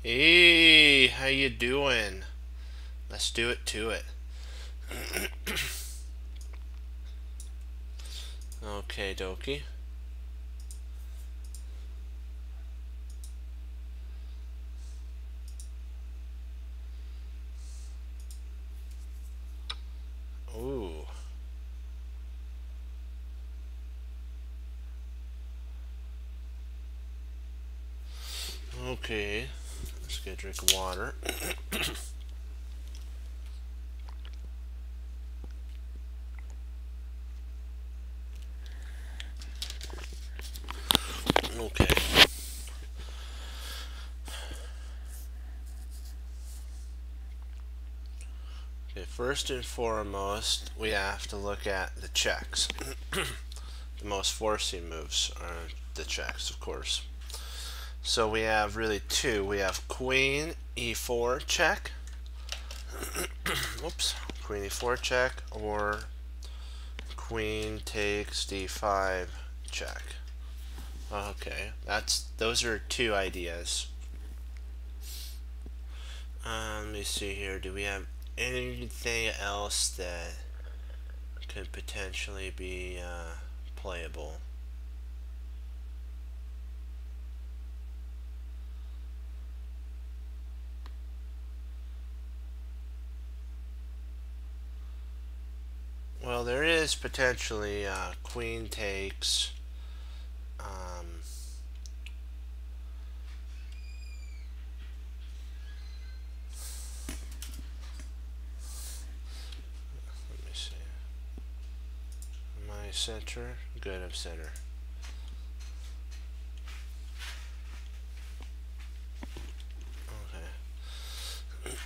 Hey, how you doing? Let's do it to it. Okay, dokie. Ooh. Okay. Let's get a drink of water. Okay. Okay, first and foremost, we have to look at the checks. The most forcing moves are the checks, of course. So we have really two. We have Queen E4 check. Oops. Queen E4 check or Queen takes D5 check. Okay, those are two ideas. Let me see here. Do we have anything else that could potentially be playable? Well, there is potentially queen takes. Um, Let me see. Am I center? Good, I'm center.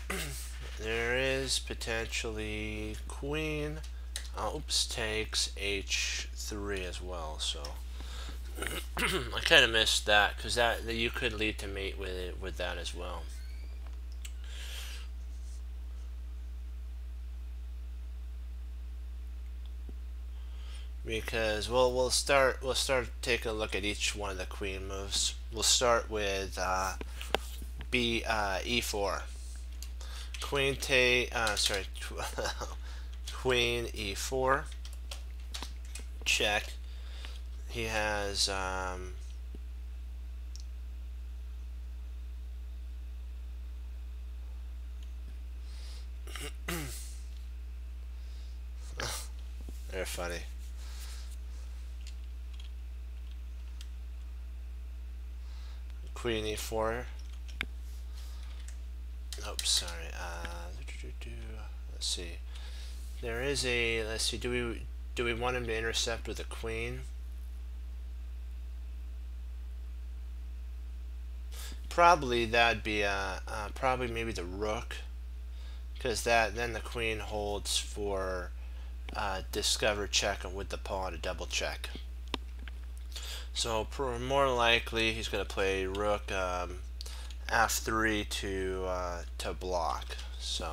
Okay. There is potentially queen. Oops, takes h3 as well. So I kind of missed that because that you could lead to mate with it with that as well. Because we'll start taking a look at each one of the queen moves. We'll start with e4. Queen take sorry Queen e4 check. He has they're funny. Queen e4. Oops, sorry. Let's see. There is a. Let's see. Do we want him to intercept with a queen? Probably that'd be probably maybe the rook, because then the queen holds for discover check and with the pawn to double check. So more likely he's going to play rook f3 to block. So,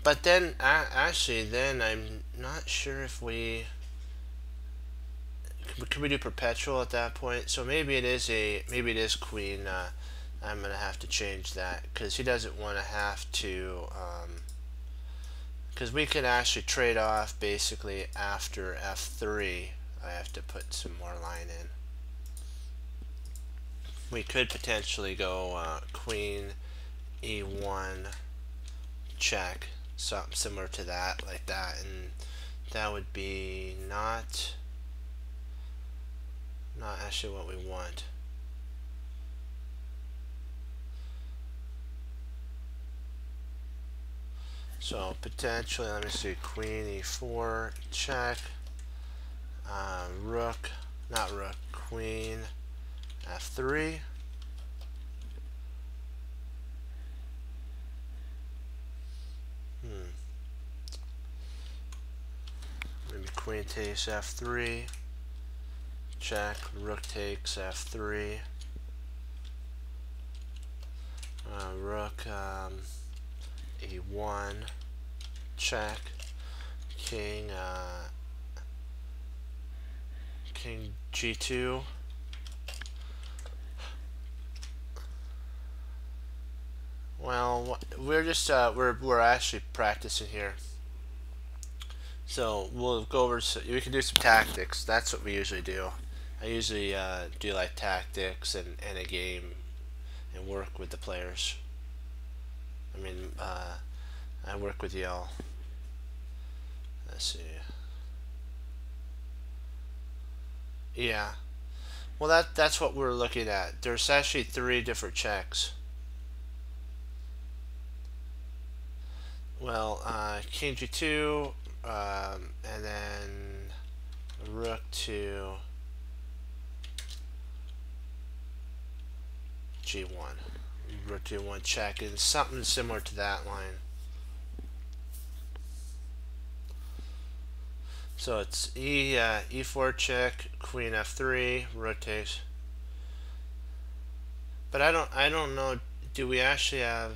but then actually, then I'm not sure if we could we do perpetual at that point. So maybe it is queen. I'm gonna have to change that because he doesn't want to have to. Because we can actually trade off basically after f3. I have to put some more line in. We could potentially go queen e1 check, something similar to that, like that, and that would be not actually what we want. So potentially, let me see, queen e4 check, rook, not rook, queen f3. Maybe queen takes f3, check, rook takes f3, rook e1, check, king king g2, we're just we're actually practicing here. So we'll go over. So we can do some tactics. That's what we usually do. I usually do like tactics and a game and work with the players. I mean, I work with y'all. Let's see. Yeah. Well, that's what we're looking at. There's actually 3 different checks. Well, King G2, and then Rook to G1. Rook G1 check, and something similar to that line. So it's E4 check, Queen F3, Rook takes. But I don't know. Do we actually have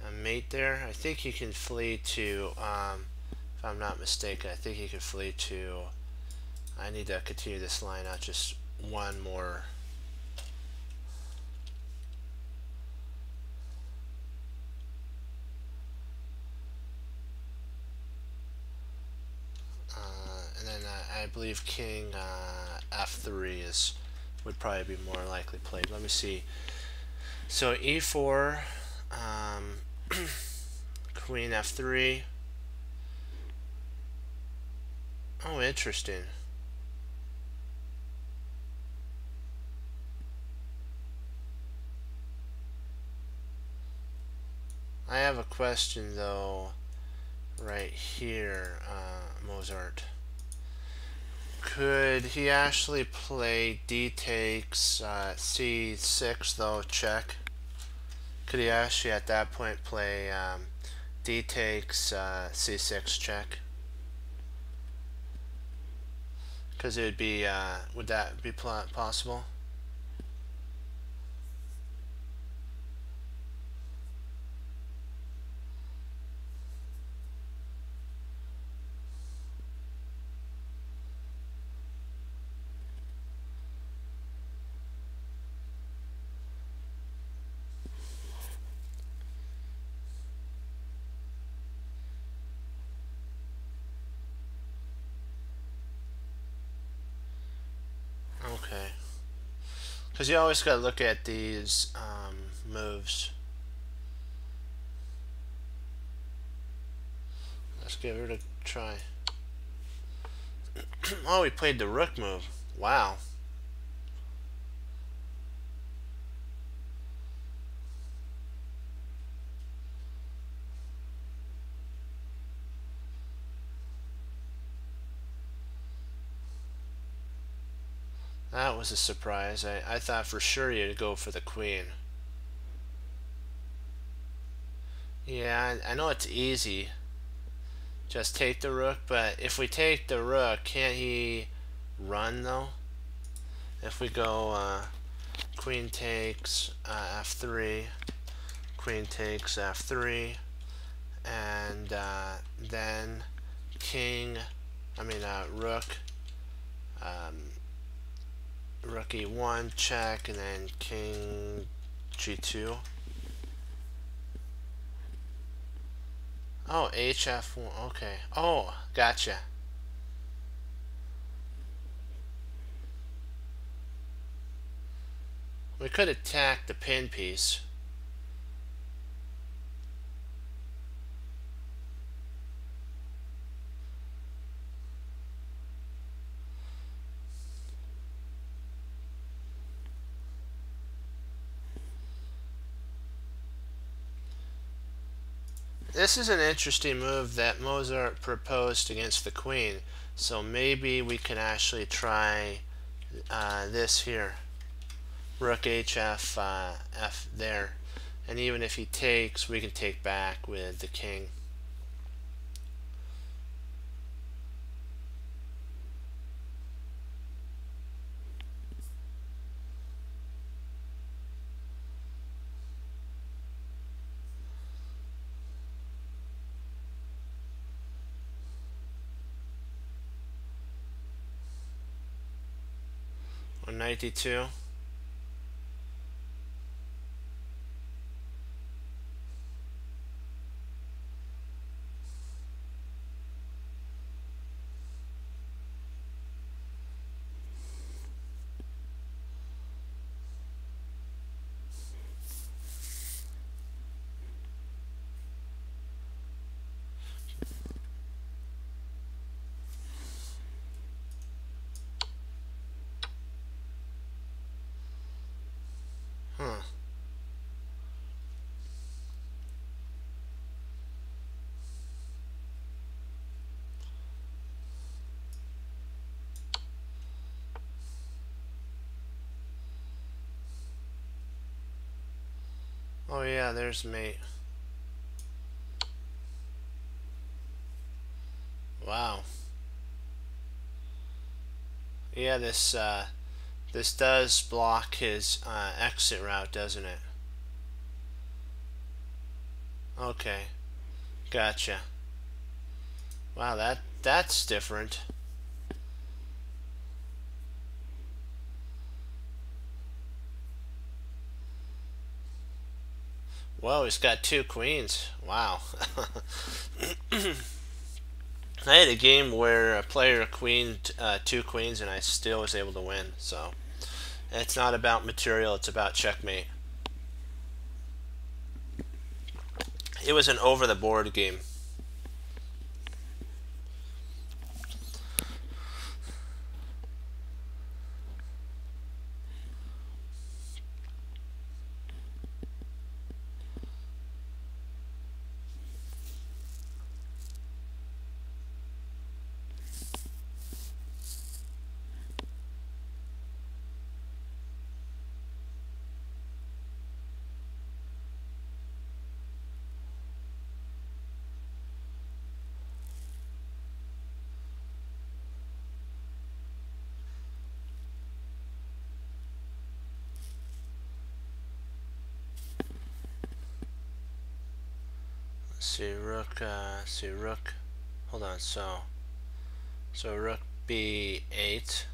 a mate there? I think he can flee to. If I'm not mistaken, I think he can flee to. I need to continue this line out just one more. And then I believe King F3 would probably be more likely played. Let me see. So E4, Queen F3. Oh, interesting. I have a question though right here, Mozart. Could he actually play D takes C6 though, check? Could he actually at that point play D takes C6 check? Because it would be, would that be possible? Okay. Because you always got to look at these moves. Let's give it a try. Oh, he played the rook move. Wow. That was a surprise. I thought for sure you'd go for the queen. Yeah, I know it's easy. Just take the rook, but if we take the rook, can't he run though? If we go queen takes f3, queen takes f3, and then king, rook, rook e1 check, and then king g2. Oh, hf1, okay. Oh, gotcha. We could attack the pin piece. This is an interesting move that Mozart proposed against the queen, so maybe we can actually try this here. Rook hf f there, and even if he takes, we can take back with the king. On knight d2. Huh. Oh yeah, there's mate. Wow. Yeah, this does block his exit route, doesn't it? Okay, gotcha. Wow, that's different. Whoa, he's got two queens. Wow. I had a game where a player queened two queens and I still was able to win. So it's not about material; it's about checkmate. It was an over-the-board game. Let's see, rook. See, rook. Hold on. So rook b8.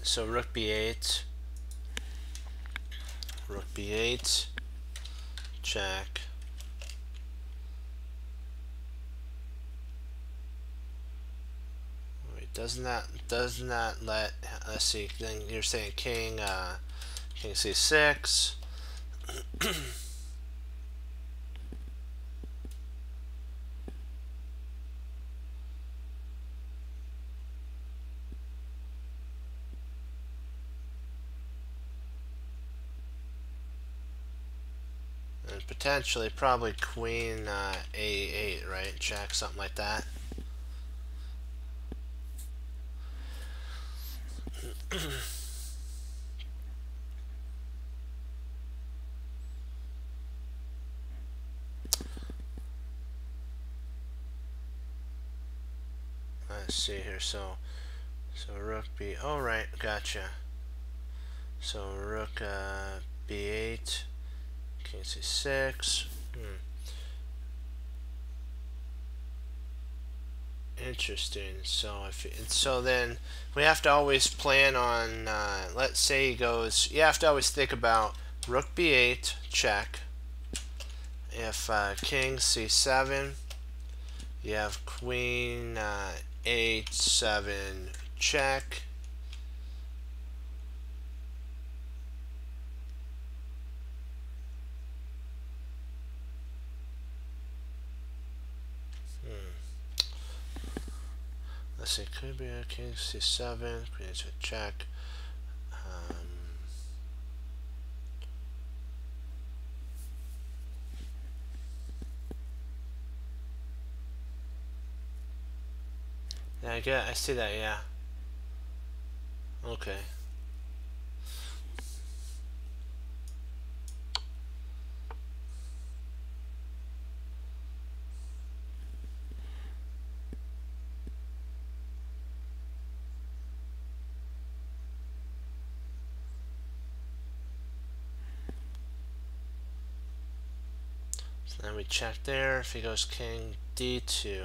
So rook b8. Rook b8. Check. Wait, doesn't that let? Let's see. Then you're saying king c6. And potentially, probably queen a8, right? Check, something like that. Let's see here. So rook b. Oh right, gotcha. So rook b8, king c6. Interesting. So then we have to always plan on. Let's say he goes. You have to always think about rook b8 check. If king c7, you have queen a7 check. Let's see, could be a king c7, queen a7 check. Yeah, I see that, yeah. Okay. So then we check there. If he goes king d2.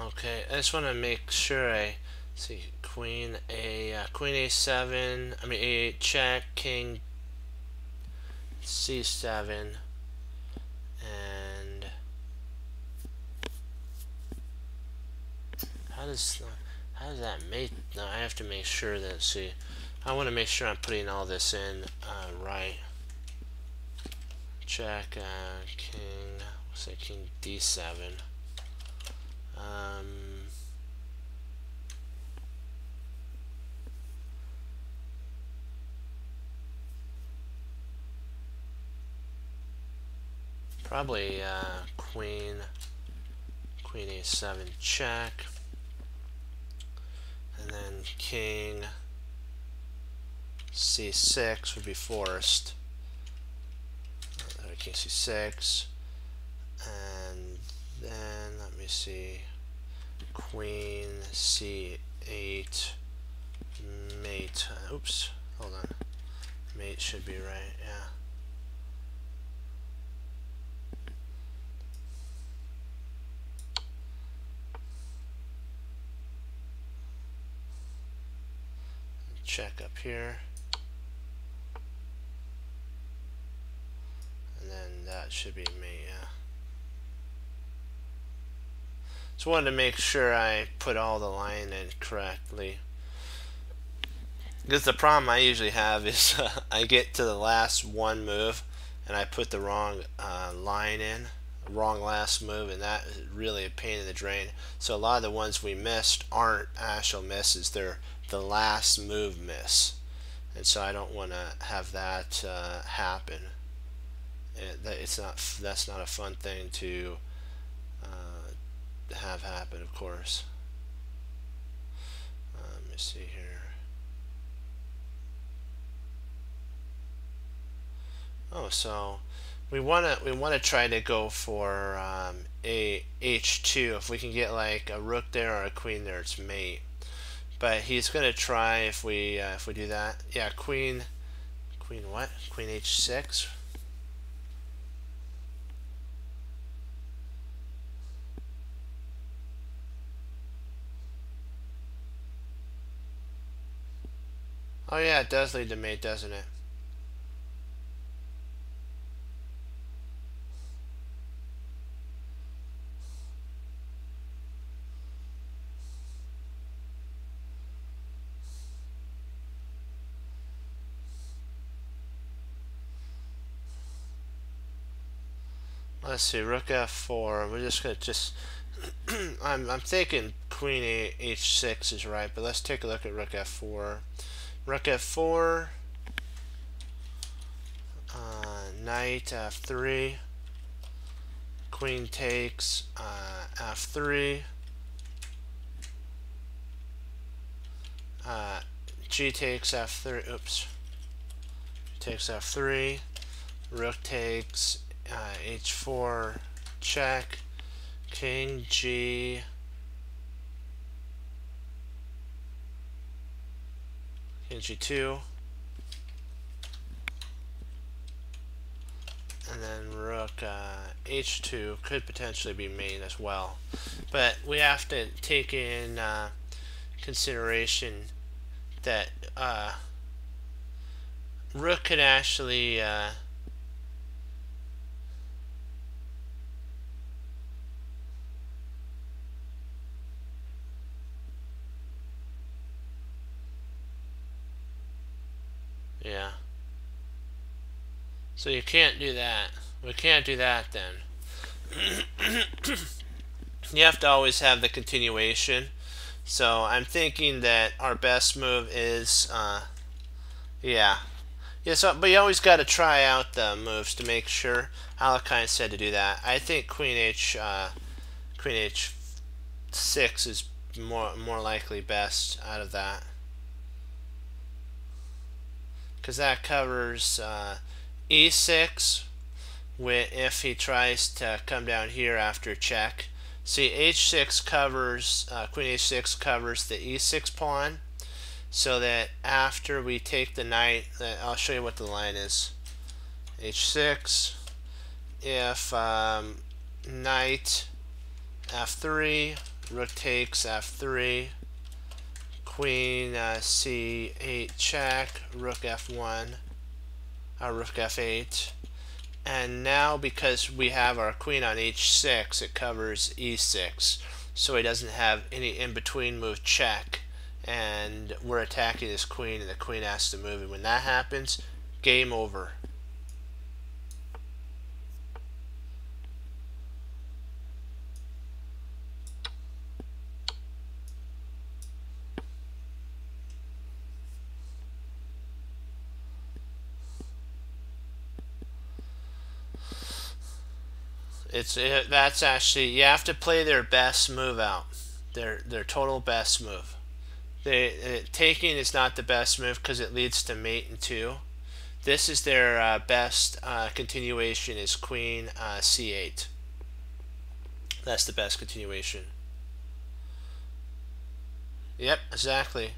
Okay, I just want to make sure I see queen a7. I mean a8 check, king c7, and how does that make? No, I have to make sure that. See, I want to make sure I'm putting all this in right. Check king. We'll say king d7. Probably queen a7 check, and then king c6 would be forced. King c6, and then let me see, queen c8 mate. Oops, hold on. Mate should be right, yeah. Check up here. And then that should be mate, yeah. So I wanted to make sure I put all the line in correctly. Because the problem I usually have is I get to the last one move and I put the wrong line in, wrong last move, and that is really a pain in the drain. So a lot of the ones we missed aren't actual misses, they're the last move miss. And so I don't want to have that happen. That's not a fun thing to have happen, of course. Let me see here. Oh, so we wanna try to go for a h2. If we can get like a rook there or a queen there, it's mate. But he's gonna try if we do that. Yeah, queen what? Queen h6. Oh yeah, it does lead to mate, doesn't it? Let's see, rook f4. We're just gonna I'm thinking queen h6 is right, but let's take a look at rook f4. Rook f4. Knight f3. Queen takes f3. G takes f3. Oops. Takes f3. Rook takes h4 check. King G. King G2. And then rook h2 could potentially be mate as well. But we have to take in consideration that rook could actually yeah. So you can't do that. We can't do that then. You have to always have the continuation. So I'm thinking that our best move is yeah. Yeah, so, but you always got to try out the moves to make sure. Alekhine said to do that. I think queen h6 is more likely best out of that, because that covers e6 if he tries to come down here after check. See, h6 covers queen h6 covers the e6 pawn, so that after we take the knight, I'll show you what the line is. h6, if knight f3, rook takes f3, queen c8 check, rook f1, rook f8, and now because we have our queen on h6, it covers e6, so he doesn't have any in-between move check, and we're attacking this queen and the queen has to move, and when that happens, game over. That's actually, you have to play their best move out, their total best move. Taking is not the best move because it leads to mate and two. This is their best continuation is queen c8. That's the best continuation. Yep, exactly.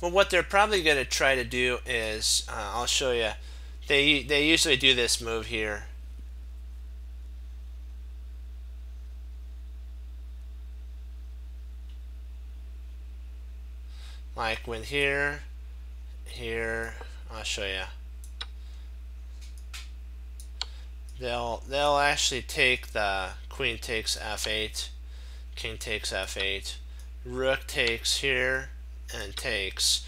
Well, what they're probably going to try to do is, I'll show you. They usually do this move here. Like when here, I'll show you. They'll actually take the queen takes f8, king takes f8, rook takes here and takes,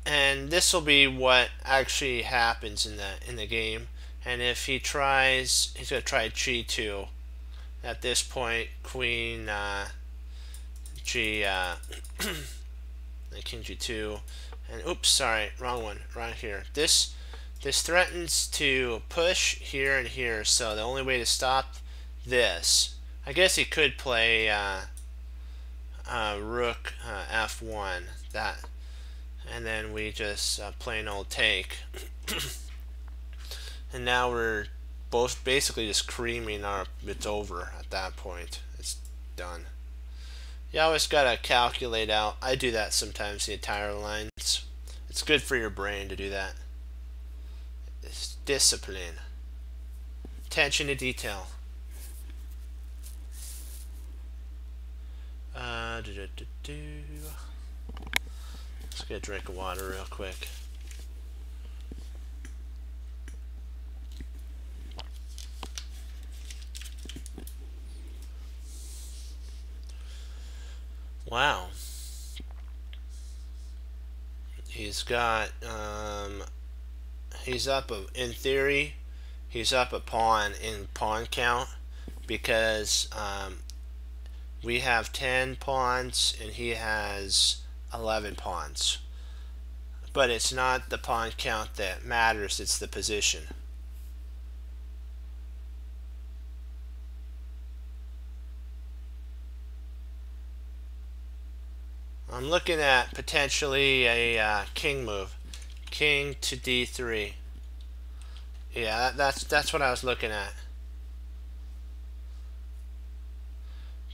and this will be what actually happens in the game. And if he tries, he's going to try g2. At this point, queen g king g2, and oops, sorry, wrong one, right here. This threatens to push here and here, so the only way to stop this, I guess he could play rook f1, that, and then we just plain old take. And now we're both basically just creaming our, it's over at that point. It's done. You always gotta calculate out. I do that sometimes, the entire lines. It's good for your brain to do that. It's discipline. Attention to detail. Let's get a drink of water real quick. Wow. He's got, he's up, in theory, he's up a pawn in pawn count because we have 10 pawns and he has 11 pawns. But it's not the pawn count that matters, it's the position. I'm looking at potentially a king move, king to d3. Yeah, that's what I was looking at.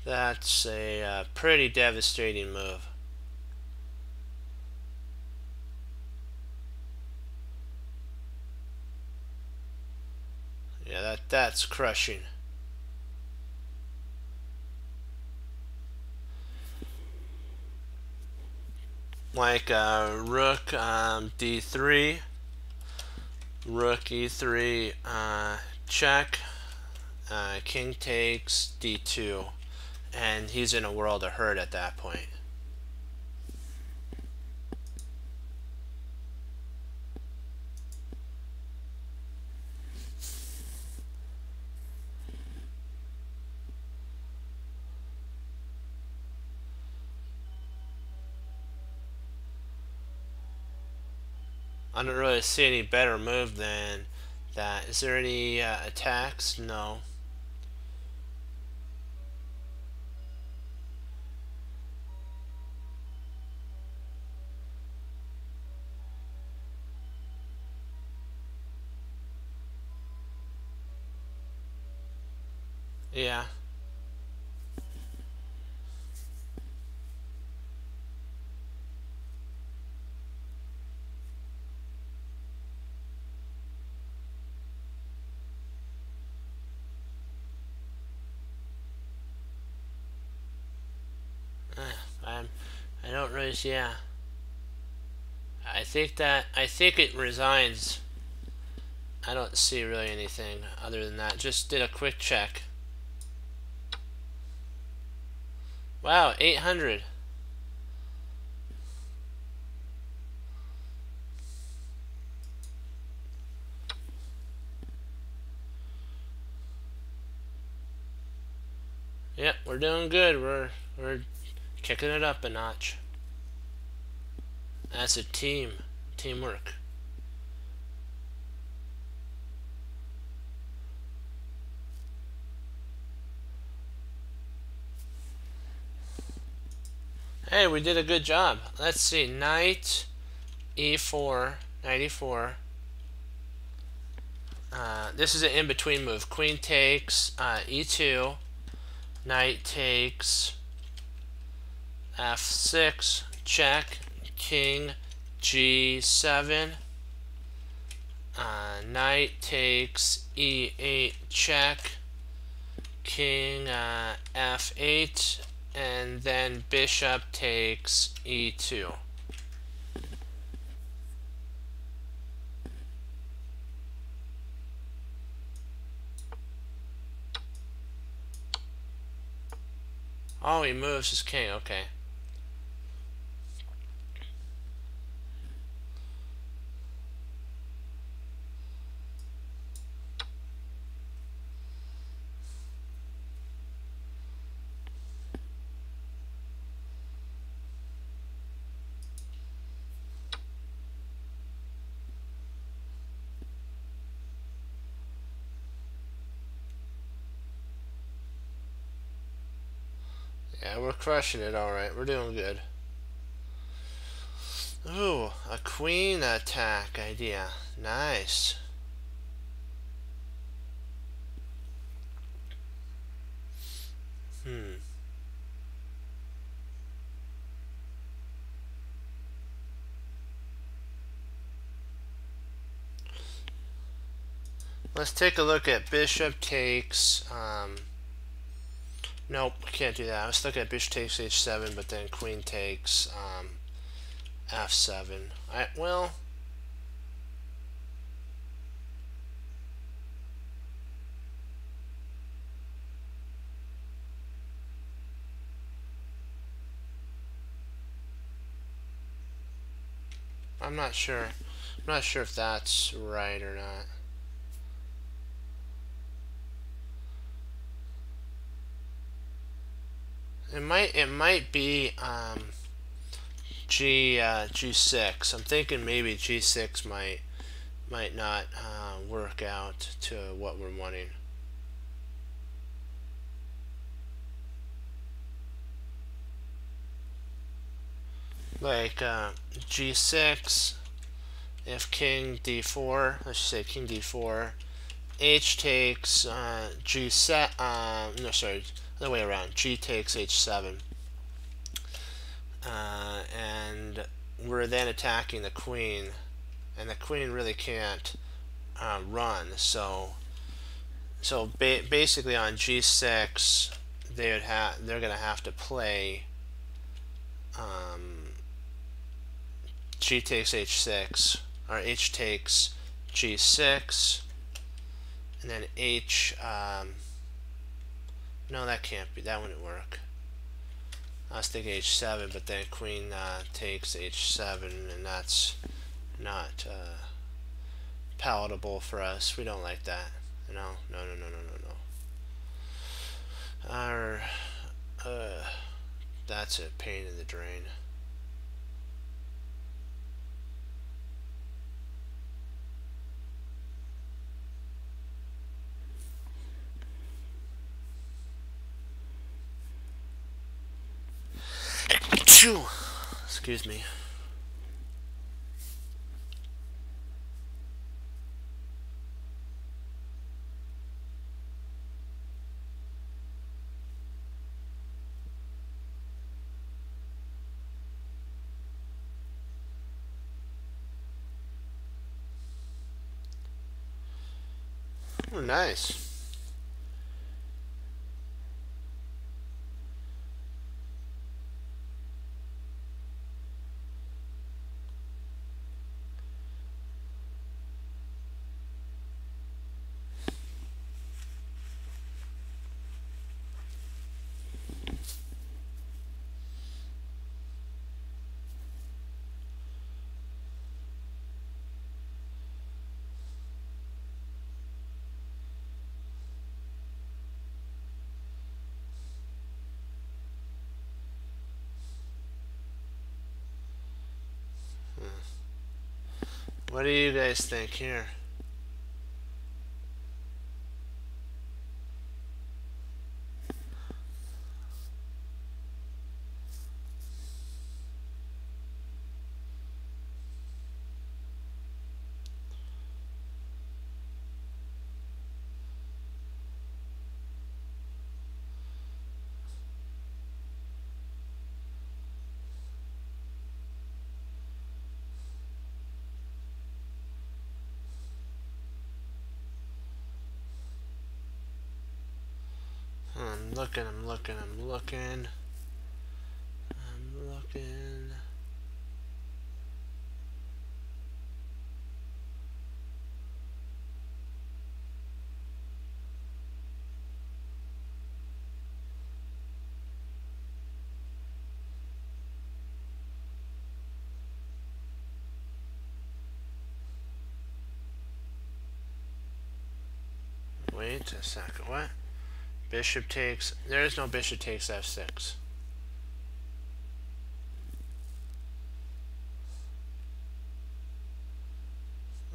That's a pretty devastating move. Yeah, that's crushing. Like rook d3, rook e3, check, king takes d2, and he's in a world of hurt at that point. I don't really see any better move than that. Is there any attacks? No. Yeah. I don't really, yeah. I think it resigns. I don't see really anything other than that. Just did a quick check. Wow, 800. Yep, we're doing good. We're kicking it up a notch. That's a teamwork. Hey, we did a good job. Let's see. Knight e4, knight e4. This is an in-between move. Queen takes e2. Knight takes f6. Check. King g7. Knight takes e8. Check. King f8. And then bishop takes e2. Oh, he moves his king. Okay. Yeah, we're crushing it. All right, we're doing good. Ooh, a queen attack idea. Nice. Let's take a look at bishop takes. Nope, can't do that. I was looking at bishop takes h7, but then queen takes f7. Well, I'm not sure. I'm not sure if that's right or not. It might be G6. I'm thinking maybe G6 might not work out to what we're wanting. Like G6, if king d4, let's say king d4, h takes G7, no sorry, other way around, G takes h7, and we're then attacking the queen, and the queen really can't run, so basically on G6 they're gonna have to play G takes h6, or h takes g6, and then h, no, that can't be, that wouldn't work. I was thinking h7, but then queen takes h7, and that's not palatable for us. We don't like that. No. That's a pain in the drain. Excuse me. Oh, nice. What do you guys think here? I'm looking. Wait a second, what? Bishop takes, there is no bishop takes f6.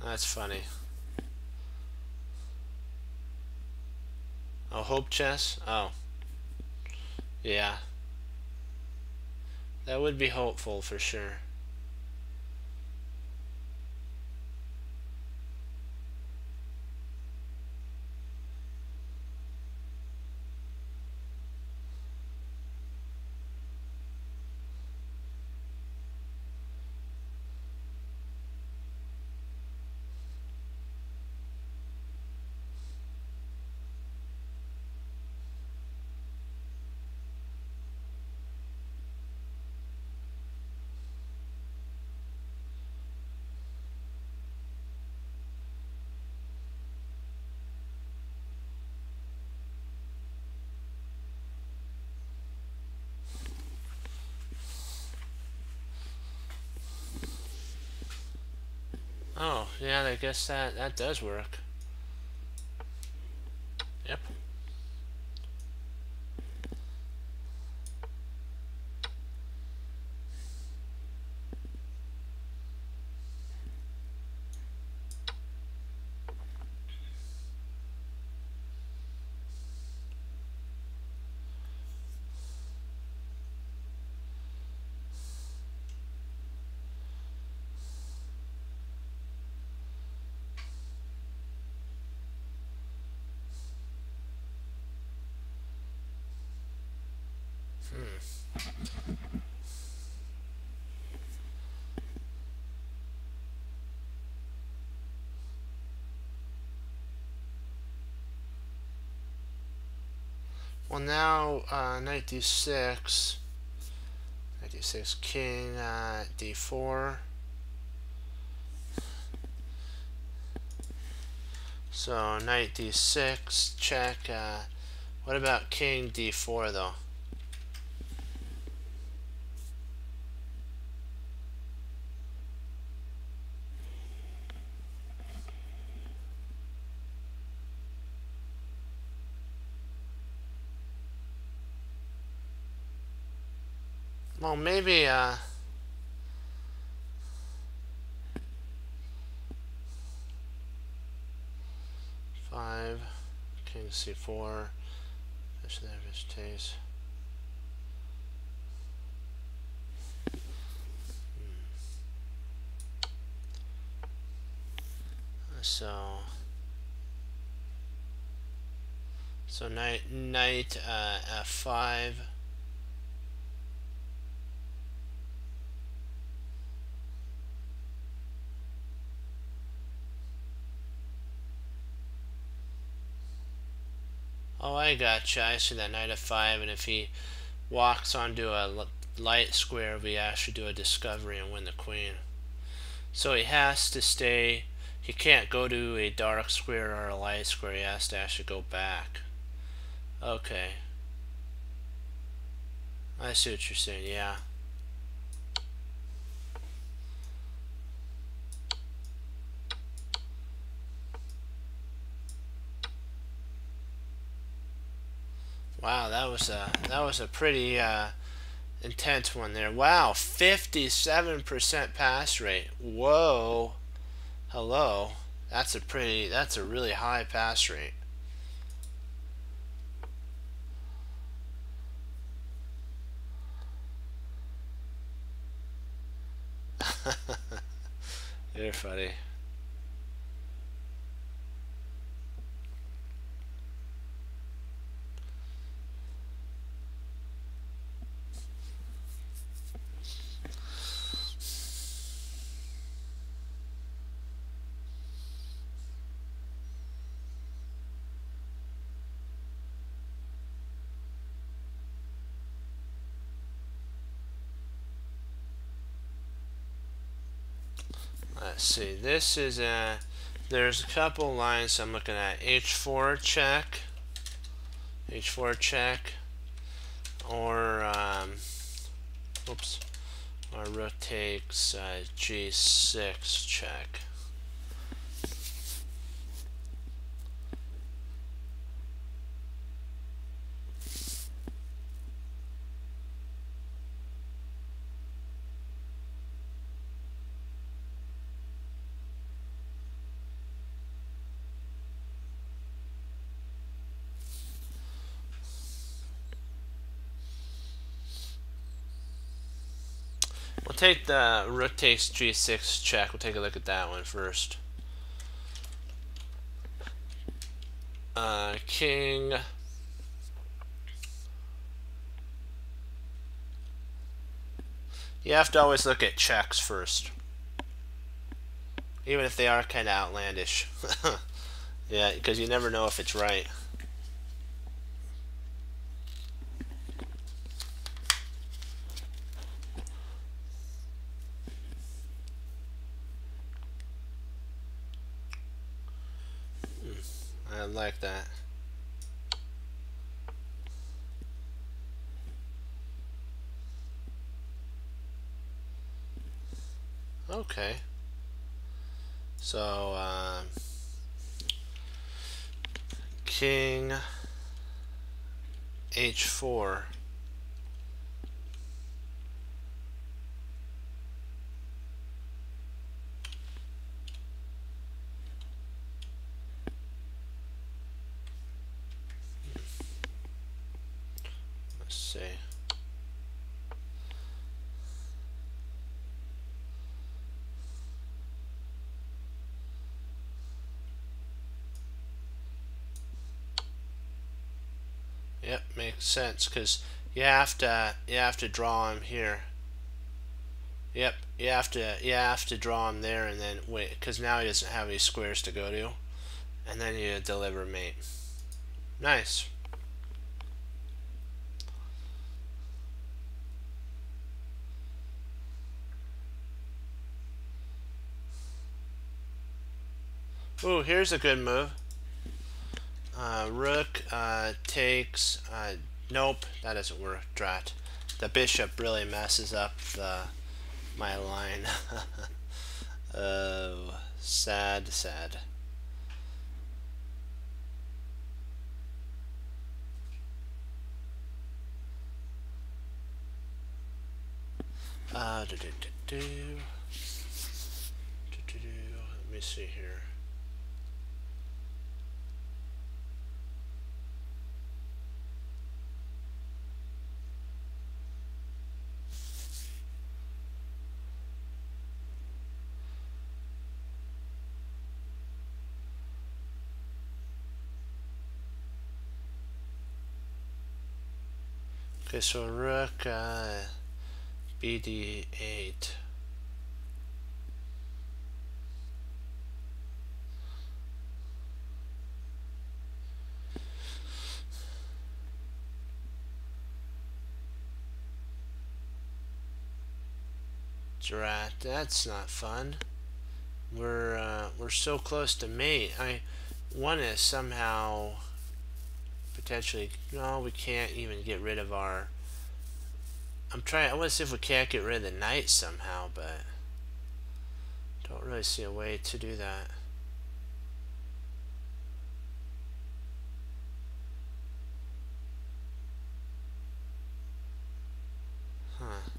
That's funny. Oh, hope chess? Oh. Yeah. That would be hopeful for sure. Oh, yeah, I guess that does work. Yep. Well, now knight d6, knight d6, king d4. So knight d6, check. What about king d4 though? Well, maybe 5, king c4, bishop there, bishop takes. So knight f5. Oh, I gotcha. I see that knight f5, and if he walks onto a light square, we actually do a discovery and win the queen. So he has to stay. He can't go to a dark square or a light square. He has to actually go back. Okay. I see what you're saying, yeah. Wow, that was a pretty intense one there. Wow, 57% pass rate. Whoa. Hello. That's a really high pass rate. You're funny. let's see. This is a. There's a couple lines I'm looking at. H4 check. H4 check. Or oops. Or rook takes G6 check. We'll take the rook takes G6 check. We'll take a look at that one first. King. You have to always look at checks first, even if they are kind of outlandish. Yeah, because you never know if it's right. I like that. Okay. So, King H4. Let's see. Yep, makes sense because you have to draw him here. Yep, you have to draw him there and then wait, because now he doesn't have any squares to go to, and then you deliver mate. Nice. Ooh, here's a good move. Rook takes. Nope, that doesn't work. Drat. The bishop really messes up my line. Oh, sad, sad. Let me see here. Okay, so rook BD8. Drat, that's not fun. We're so close to mate. I want to somehow potentially. No, we can't even get rid of our. I want to see if we can't get rid of the knight somehow, but don't really see a way to do that. Huh.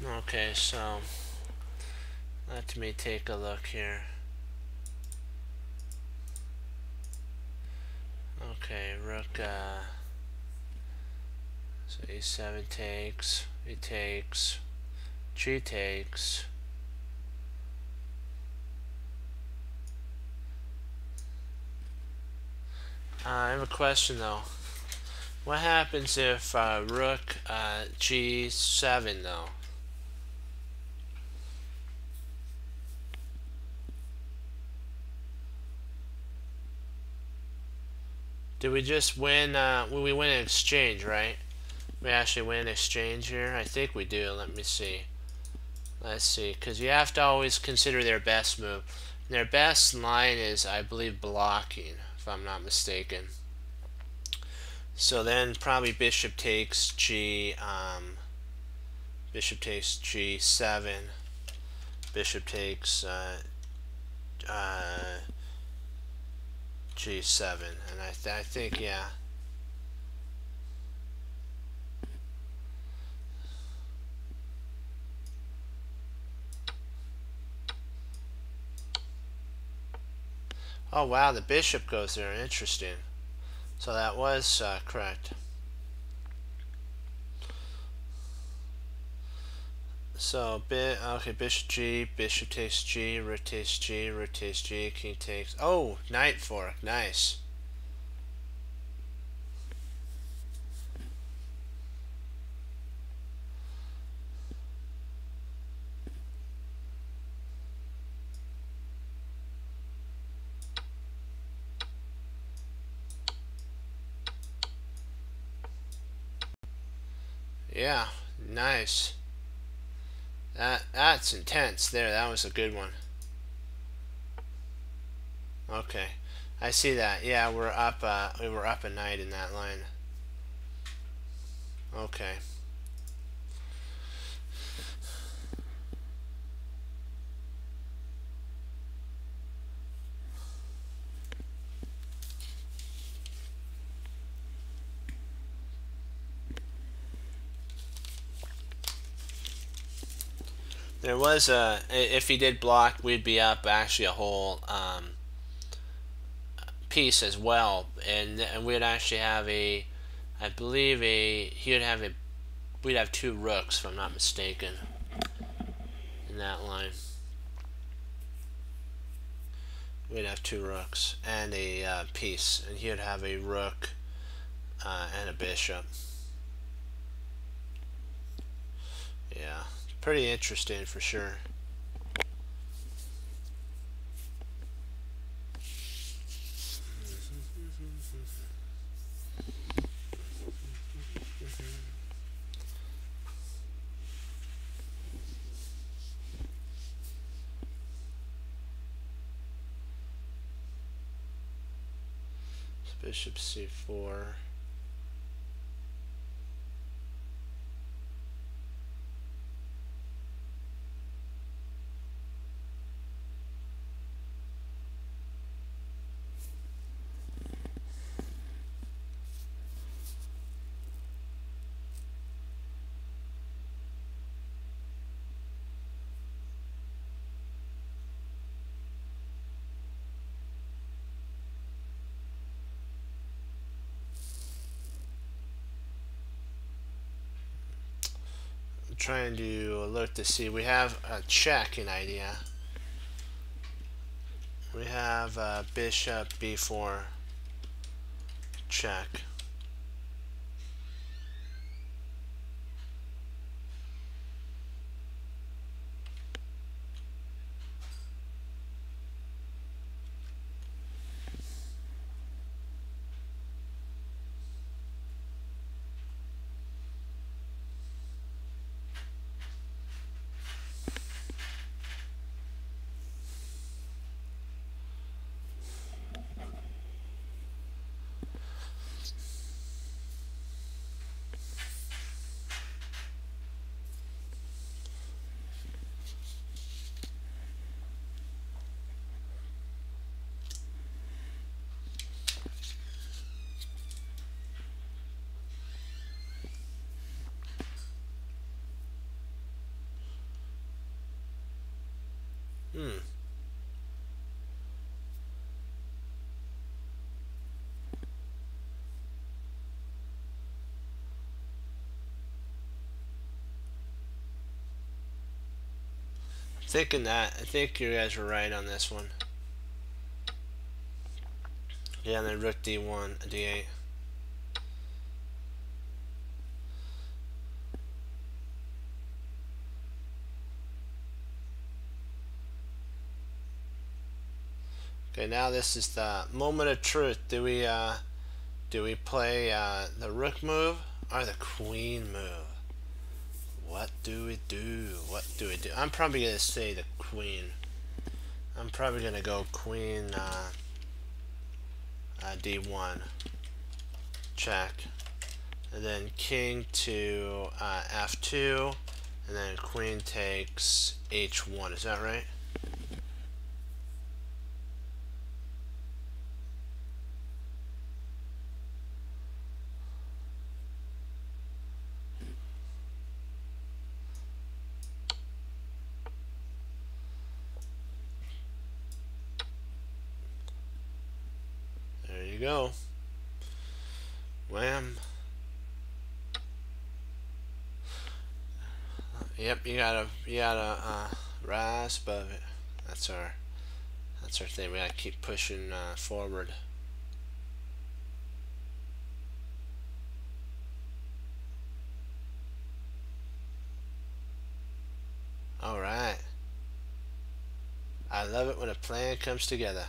Okay, so let me take a look here. Okay, rook, so e7 takes, he takes, g takes. I have a question though. What happens if rook g7 though? Did we just win? We win an exchange, right? We actually win an exchange here. I think we do. Let me see. Let's see, because you have to always consider their best move. And their best line is, I believe, blocking, if I'm not mistaken. So then probably bishop takes bishop takes g7, bishop takes g7, and I think, yeah. Oh wow, the bishop goes there. Interesting. So that was correct. So okay, bishop g, bishop takes g, rook takes g, rook takes g, king takes. Oh, knight fork, nice. Yeah, nice. That's intense there. That was a good one. Okay, I see that. Yeah, we were up a knight in that line. Okay. There was if he did block, we'd be up actually a whole piece as well, and we'd actually have I believe we'd have two rooks, if I'm not mistaken, in that line. We'd have two rooks and a piece, and he'd have a rook and a bishop. Yeah, pretty interesting for sure. Bishop c4. Trying to look to see. We have a checking idea. We have bishop b4 check. Thinking that, I think you guys were right on this one. Yeah, and then rook d1, d8. Okay, now this is the moment of truth. Do we Do we play the rook move or the queen move? What do we do? What do we do? I'm probably going to say the queen. I'm probably going to go queen d1, check, and then king to f2, and then queen takes h1. Is that right? There you go. Wham. Yep, you gotta rise above it. That's our thing. We gotta keep pushing forward. All right. I love it when a plan comes together.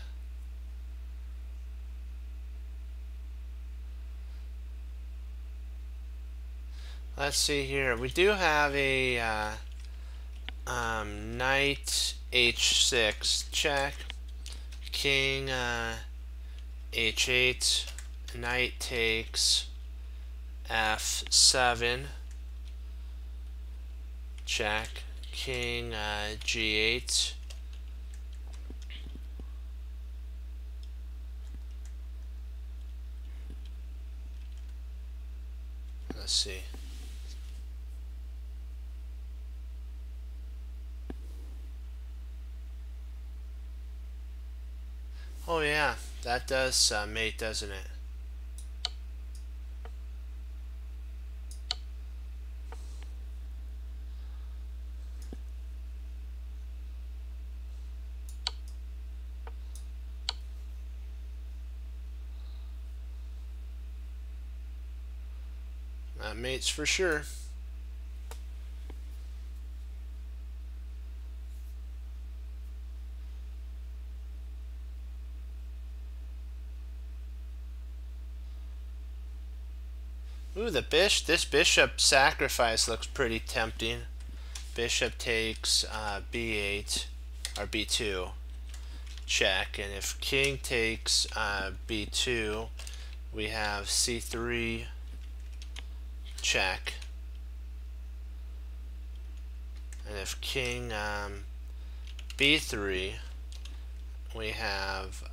Let's see here. We do have a knight h6 check, king h8, knight takes f7 check, king g8, let's see. Oh yeah, that does mate, doesn't it? That mates for sure. Ooh, this bishop sacrifice looks pretty tempting. Bishop takes b8 or b2 check, and if king takes b2, we have c3 check, and if king b3, we have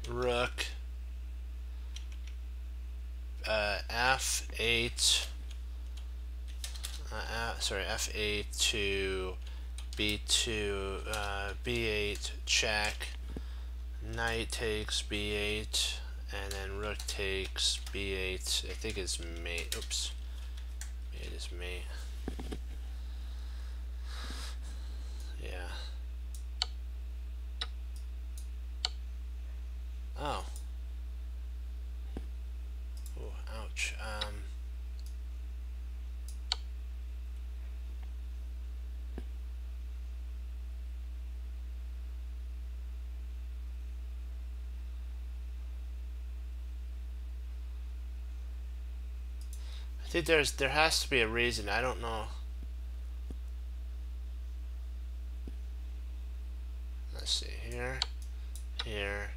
rook f8 f8 to b2 b8 check, knight takes b8, and then rook takes b8. I think it's mate. Oops, mate is mate. Yeah. Oh. Oh, ouch. I think there has to be a reason. I don't know. Let's see here, here,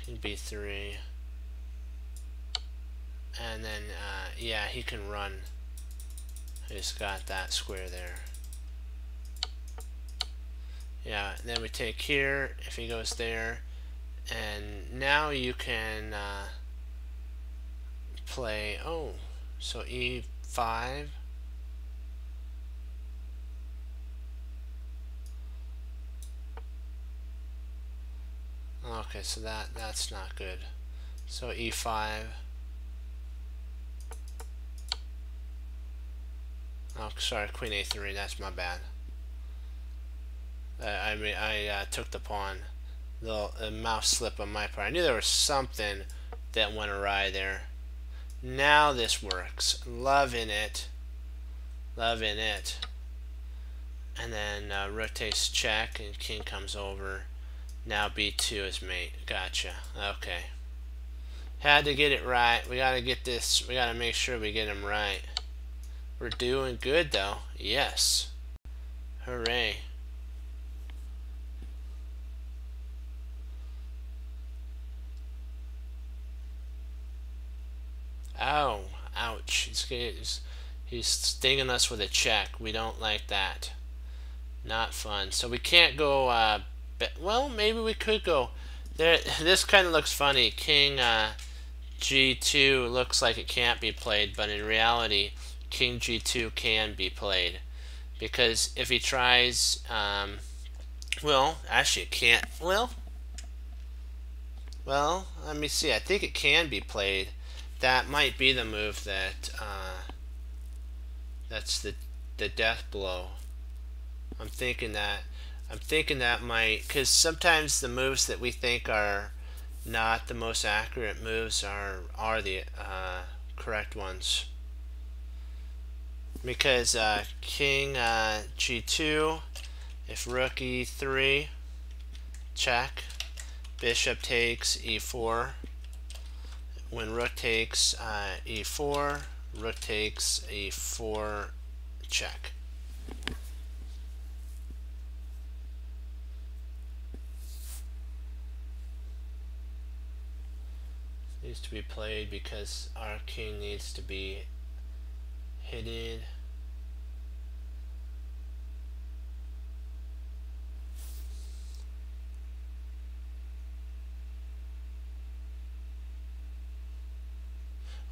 king b3, and then yeah, he can run. He's got that square there. Yeah, and then we take here if he goes there, and now you can play, oh, so e5. Okay, so that's not good. So e5. Oh, sorry, queen a3. That's my bad. I mean, I took the pawn. The mouse slip on my part. I knew there was something that went awry there. Now this works. Loving it. Loving it. And then rook takes check and king comes over. Now b2 is mate. Gotcha. Okay. Had to get it right. We gotta get this. We gotta make sure we get him right. We're doing good though. Yes. Hooray. Oh, ouch. He's stinging us with a check. We don't like that. Not fun. So we can't go, well, maybe we could go. This kind of looks funny. King G2 looks like it can't be played, but in reality, King G2 can be played. Because if he tries, well, actually it can't. Well, let me see. I think it can be played. That might be the move that, that's the death blow. I'm thinking that might, because sometimes the moves that we think are not the most accurate moves are the correct ones. Because King G2, if Rook E3, check, Bishop takes E4. When Rook takes E4, Rook takes E4, check. Needs to be played because our king needs to be hidden.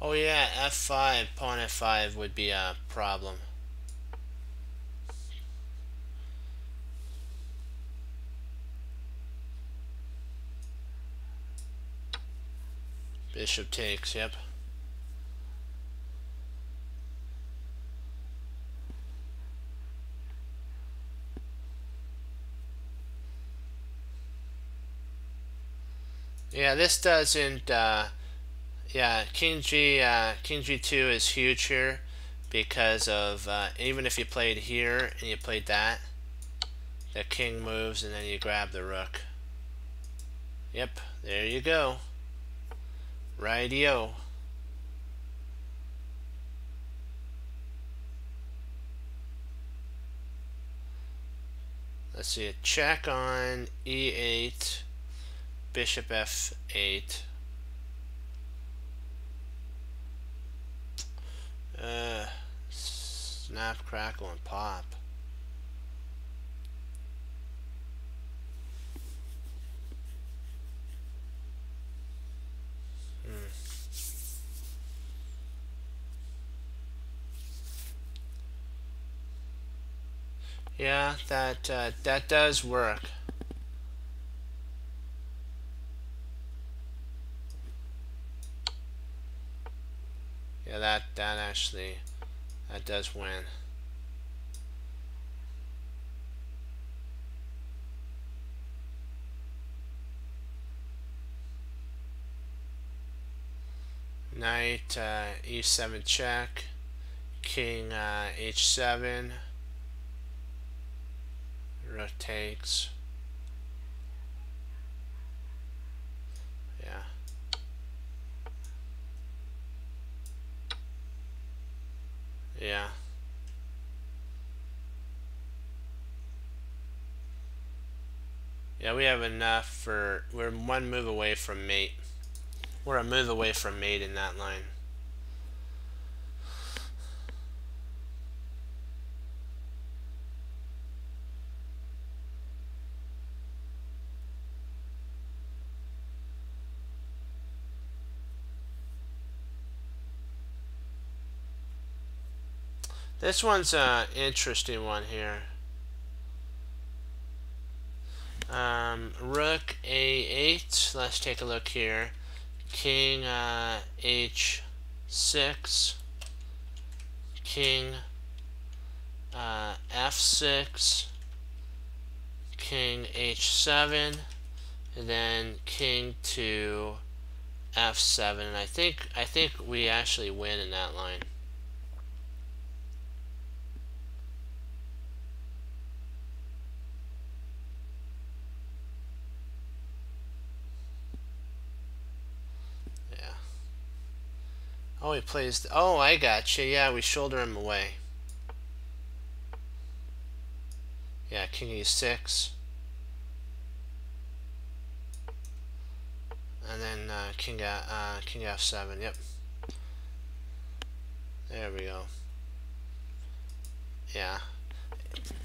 Oh yeah, F5, pawn F5 would be a problem. Bishop takes, yep. Yeah, this doesn't, yeah, King G2 is huge here because of, even if you played here and you played that, the king moves and then you grab the rook. Yep, there you go. Rightio. Let's see, a check on E8, Bishop F8. Snap, crackle, and pop. Yeah, that does work. Yeah, that actually, that does win. Knight E7 check, King H7, Rook takes. Yeah. Yeah. Yeah, we have enough for, we're one move away from mate. We're a move away from mate in that line. This one's an interesting one here. Rook A8. Let's take a look here. King H6. King F6. King H7. And then King to f7, and I think we actually win in that line. Yeah. Oh, he plays. Oh, I got you. Yeah, we shoulder him away. Yeah, king e6. And then king f7. Yep. There we go. Yeah.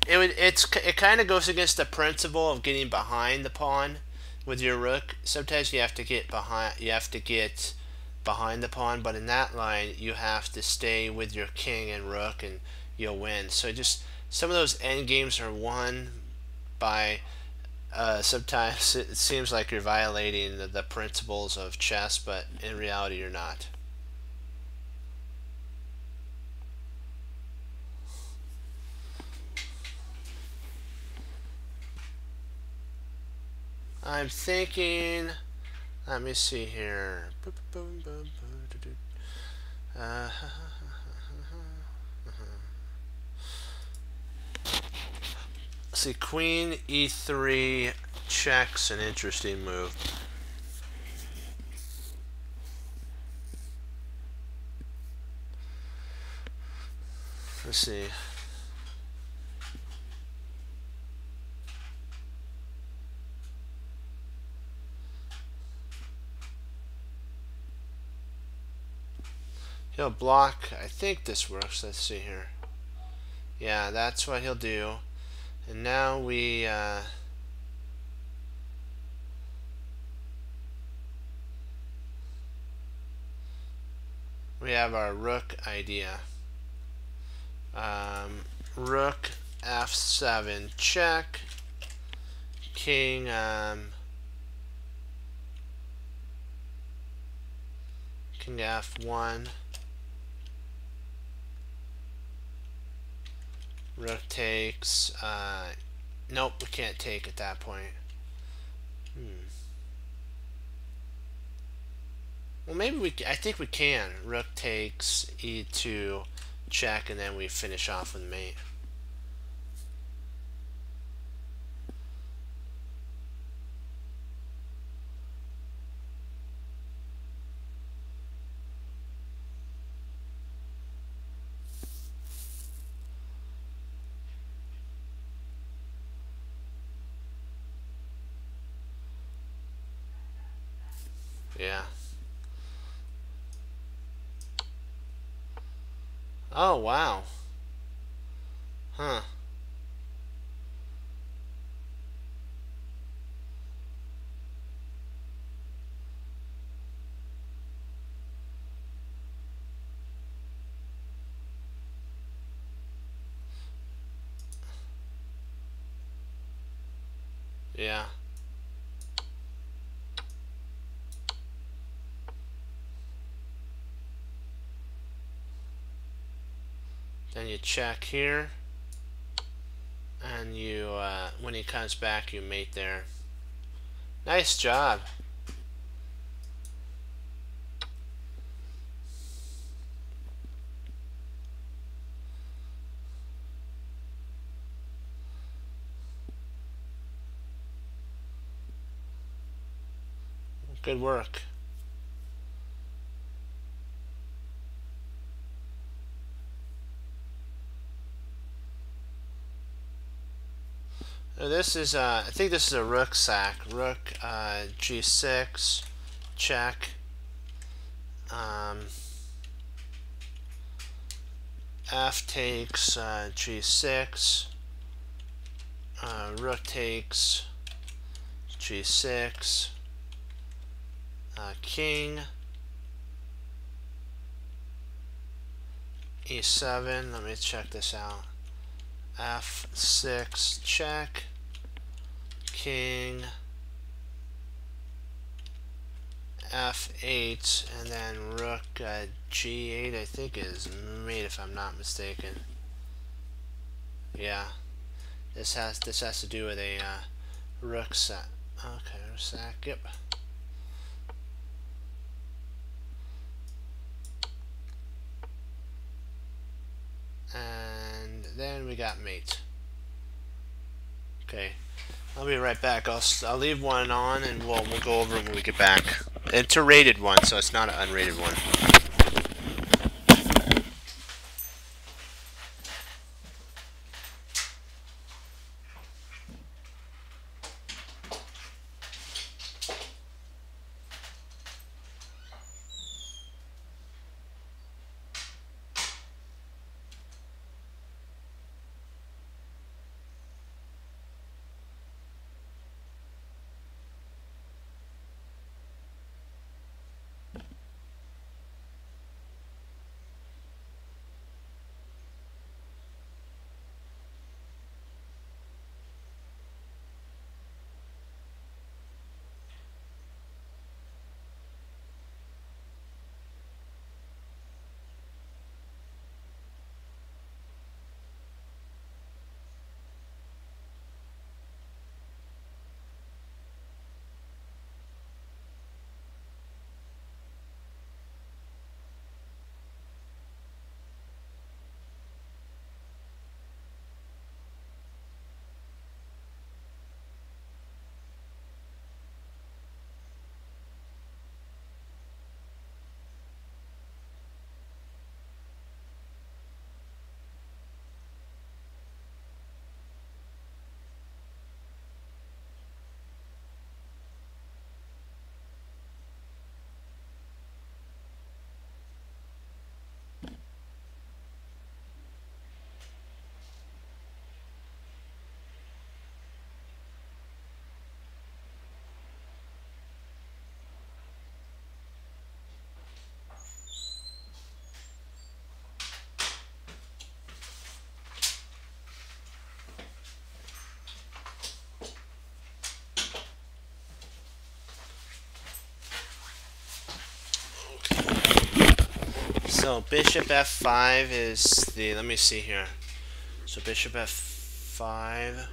It kind of goes against the principle of getting behind the pawn with your rook. Sometimes you have to get behind. You have to get behind the pawn, but in that line you have to stay with your king and rook, and you'll win. So just some of those end games are won by. Sometimes it seems like you're violating the principles of chess, but in reality you're not. I'm thinking, let me see here. See, queen e3 checks, an interesting move. Let's see. He'll block. I think this works. Let's see here. Yeah, that's what he'll do. And now we have our rook idea. Rook f7 check. King king f1. Rook takes. Nope, we can't take at that point. Well, maybe we. I think we can. Rook takes e2, check, and then we finish off with mate. Yeah. Oh, wow. Huh. Yeah. Then you check here, and you when he comes back, you mate there. Nice job. Good work. Now this is I think this is a rook sack. Rook g6, check. F takes g6. Rook takes g6. King e7. Let me check this out. F6 check. King F8, and then rook G8 I think is mate if I'm not mistaken. Yeah, this has to do with a rook sack. Okay, sack. Yep. then we got mate. Okay, I'll be right back. I'll leave one on and we'll go over it when we get back. It's a rated one, so it's not an unrated one. So bishop f5 is the, let me see here. So bishop f5.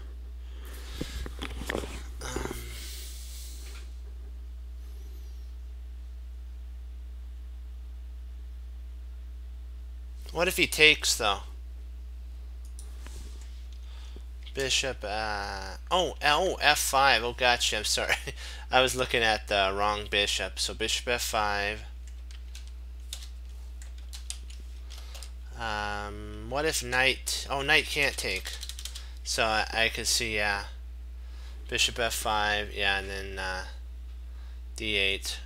What if he takes though? Bishop, f5. Oh, gotcha. I'm sorry. I was looking at the wrong bishop. So bishop f5. What if knight? Oh, knight can't take. So I could see, yeah. Bishop f5, yeah, and then d8.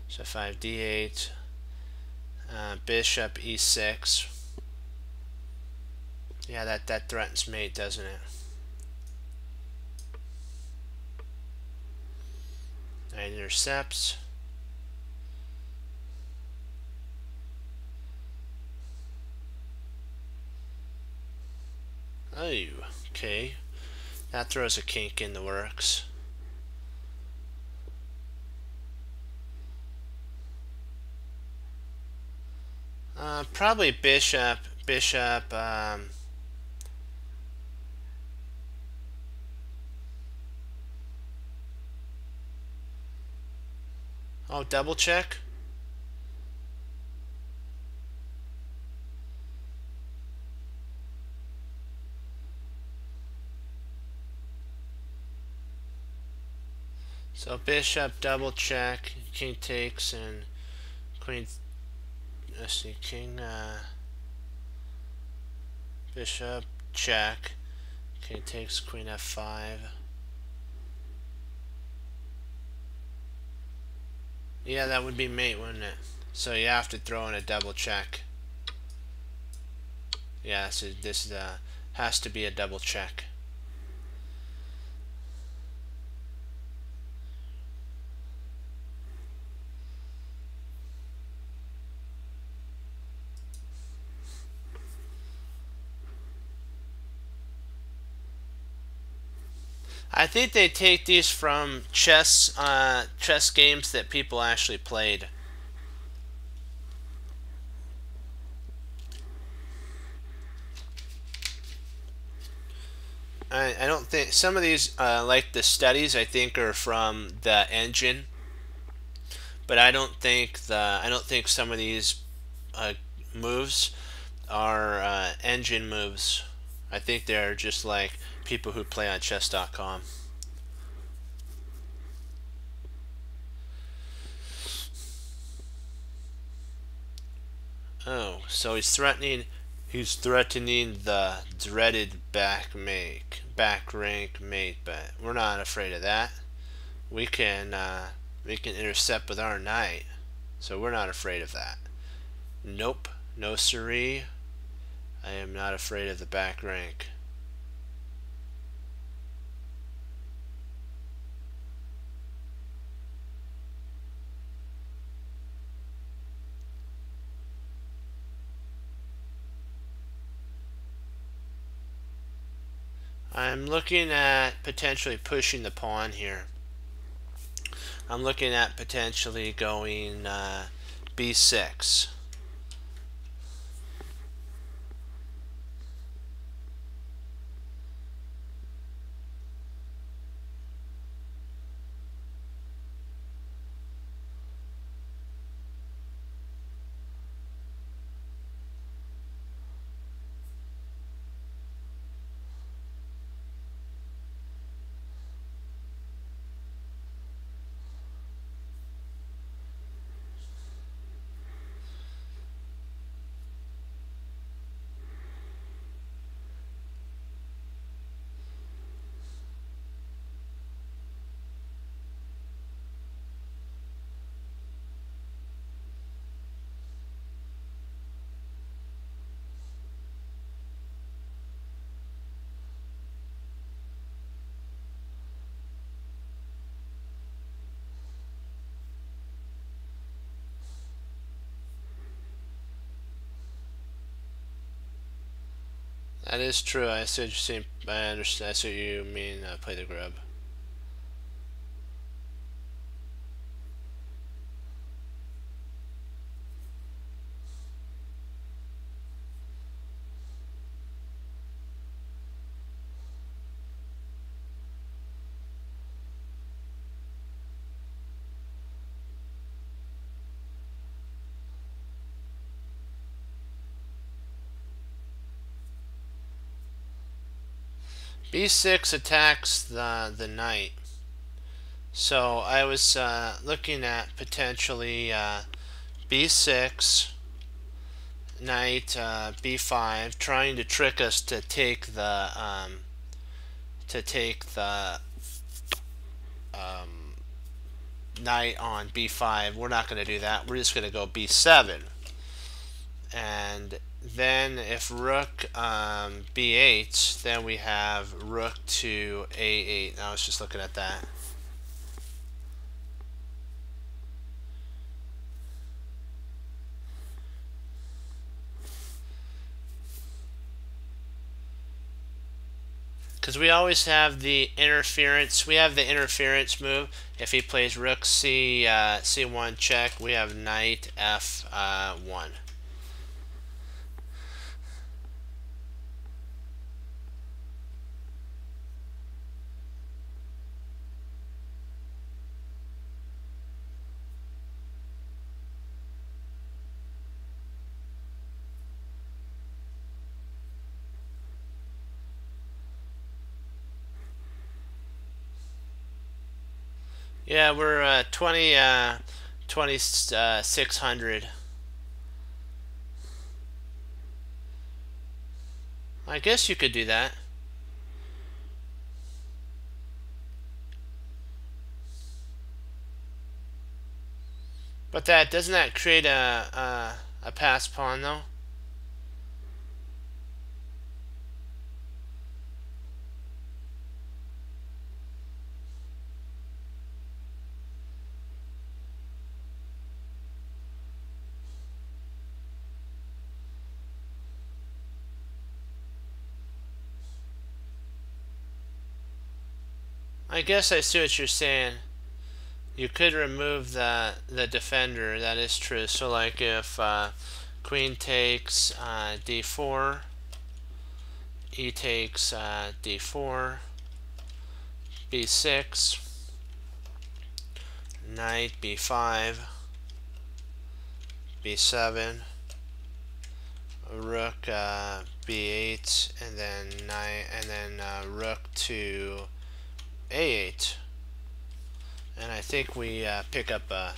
So f5, d8. Bishop e6. Yeah, that threatens mate, doesn't it? Knight intercepts. Oh, okay. That throws a kink in the works. Probably bishop. Oh, double check. So bishop double check, king takes, and queen. Let's see, king. Bishop check, king takes, queen f5. Yeah, that would be mate, wouldn't it? So you have to throw in a double check. Yeah, so this has to be a double check. I think they take these from chess games that people actually played. I don't think some of these, like the studies, I think are from the engine, but I don't think some of these moves are engine moves. I think they're just like people who play on chess.com. Oh, so he's threatening the dreaded back rank mate, but we're not afraid of that. We can intercept with our knight, so we're not afraid of that. Nope, no siree. I am not afraid of the back rank. I'm looking at potentially pushing the pawn here. I'm looking at potentially going b6. That is true. I see what you're saying. I understand. I see what you mean. Play the grub. b6 attacks the knight. So I was looking at potentially b6, knight b5, trying to trick us to take the knight on b5. We're not going to do that. We're just going to go b7, and then if rook b8, then we have rook to a8. I was just looking at that. Because we always have the interference. We have the interference move. If he plays rook c1 check, we have knight f1. Yeah, we're 2600. I guess you could do that. But doesn't that create a pass pawn though? I guess I see what you're saying. You could remove the defender. That is true. So like if queen takes d4, e takes d4, b6, knight b5, b7, rook b8, and then knight, and then rook to a8. And I think we pick up a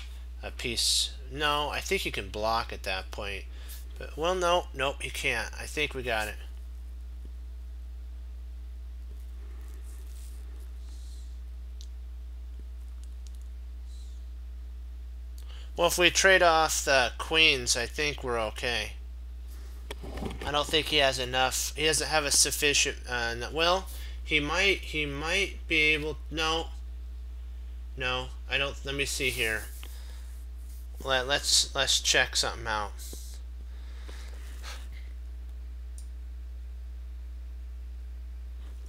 piece. No, I think you can block at that point. But, well, no, nope, you can't. I think we got it. Well, if we trade off the queens, I think we're okay. I don't think he has enough. He doesn't have a sufficient. Well, he might. He might be able. No. No, I don't. Let me see here. Let's check something out.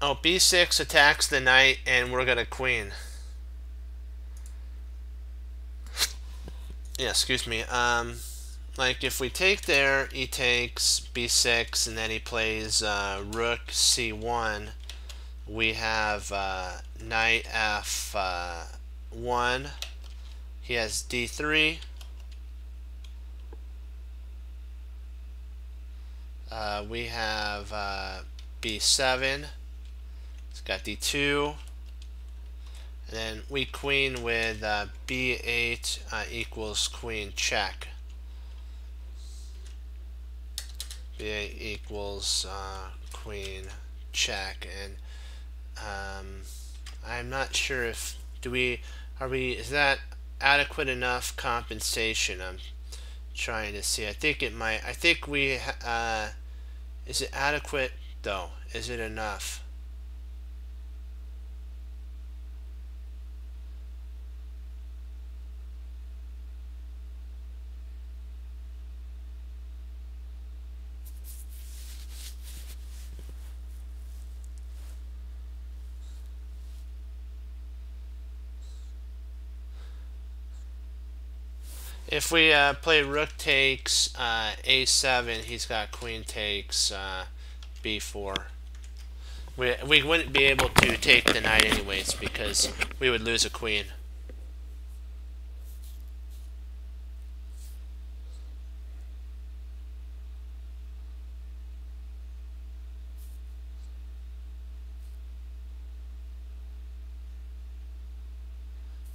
Oh, b6 attacks the knight, and we're gonna queen. Yeah, excuse me. Like if we take there, he takes b6, and then he plays rook c1. We have knight f1. He has d3. We have b7. It's got d2. And then we queen with b8 equals queen check. b8 equals queen check, and I'm not sure if is that adequate enough compensation? I'm trying to see. I think it might. I think we is it adequate though? Is it enough? If we play rook takes a7, he's got queen takes b4. We wouldn't be able to take the knight anyways because we would lose a queen.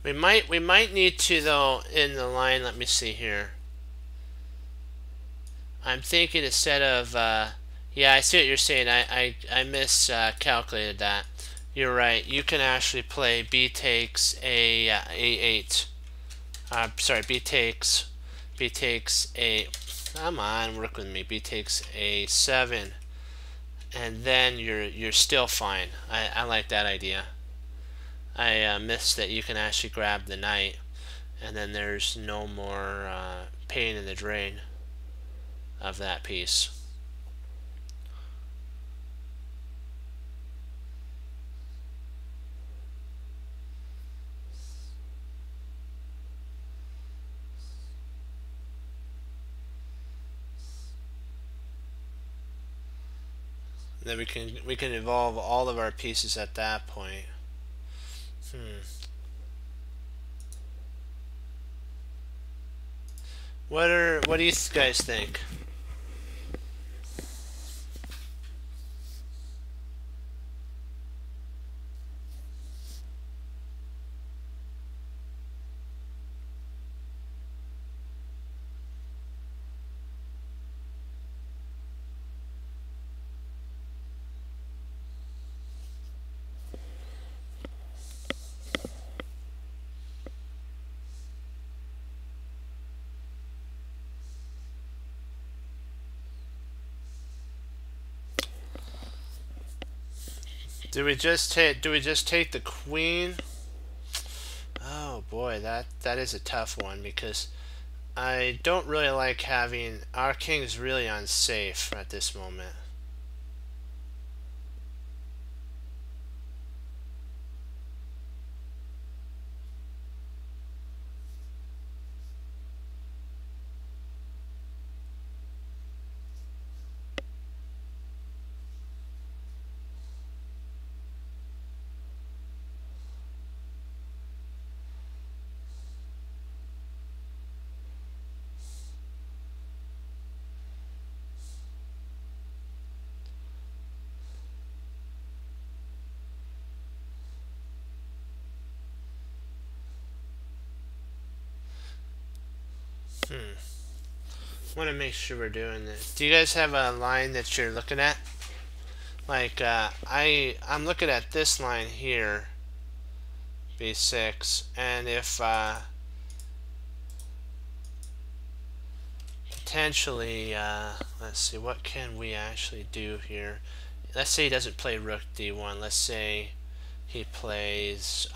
We might need to though in the line. Let me see here. I'm thinking instead of yeah, I see what you're saying. I miscalculated that. You're right. You can actually play b takes a8. Sorry, b takes a. Come on, work with me. B takes a7, and then you're still fine. I like that idea. I missed that you can actually grab the knight, and then there's no more pain in the drain of that piece. And then we can evolve all of our pieces at that point. What do you guys think? Do we just take the queen? Oh boy, that is a tough one because I don't really like having our king's really unsafe at this moment. want to make sure we're doing this. Do you guys have a line that you're looking at? Like I'm looking at this line here, B6, and if potentially, let's see, what can we actually do here? Let's say he doesn't play rook d1. Let's say he plays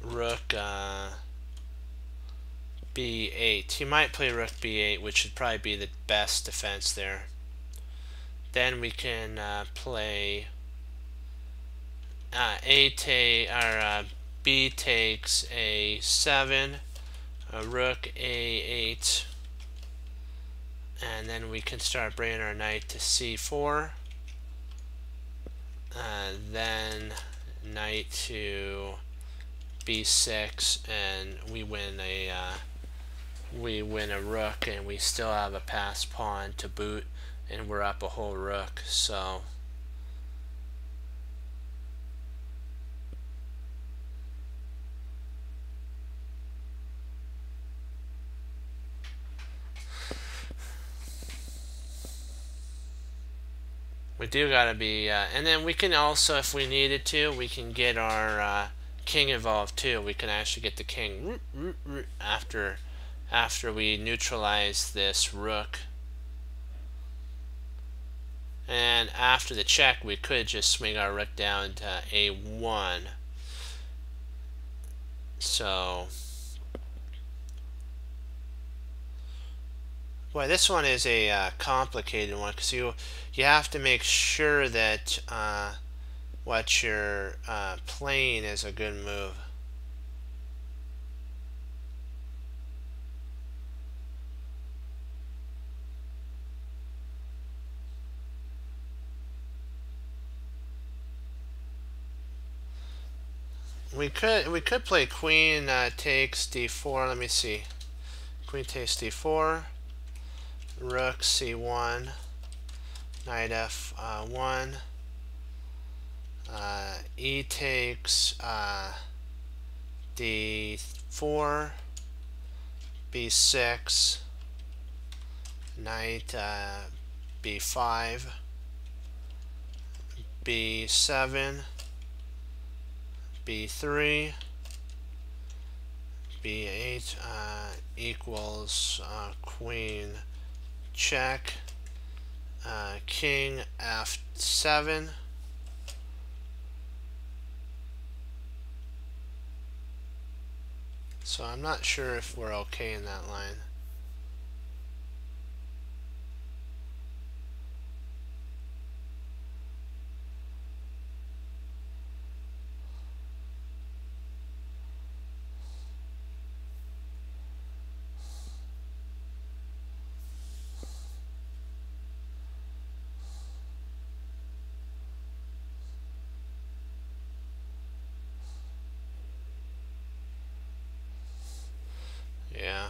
rook b8. He might play rook b8, which would probably be the best defense there. Then we can play b takes a7, rook a8, and then we can start bringing our knight to c4, then knight to b6, and we win a rook, and we still have a passed pawn to boot, and we're up a whole rook. So we do gotta be, and then we can also, if we needed to, we can get our king involved too. We can actually get the king after we neutralize this rook. And after the check, we could just swing our rook down to a1. So, boy, this one is a complicated one, because you have to make sure that what you're playing is a good move. We could play queen takes d4. Let me see. Queen takes d4, rook c1, knight f1, e takes d4, b6, knight b5, b7, b3, b8 equals queen check, king f7, so I'm not sure if we're okay in that line. Yeah.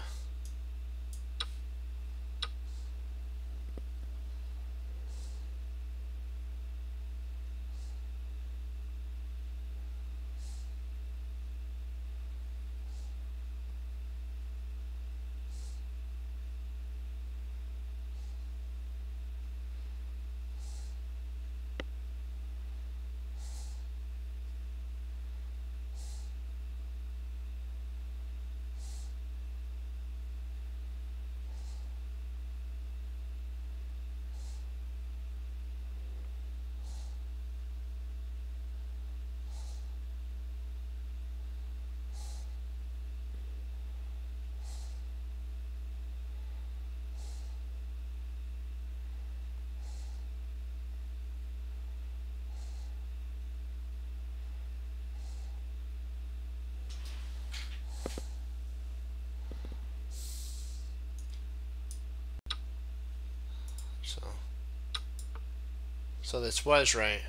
So this was right.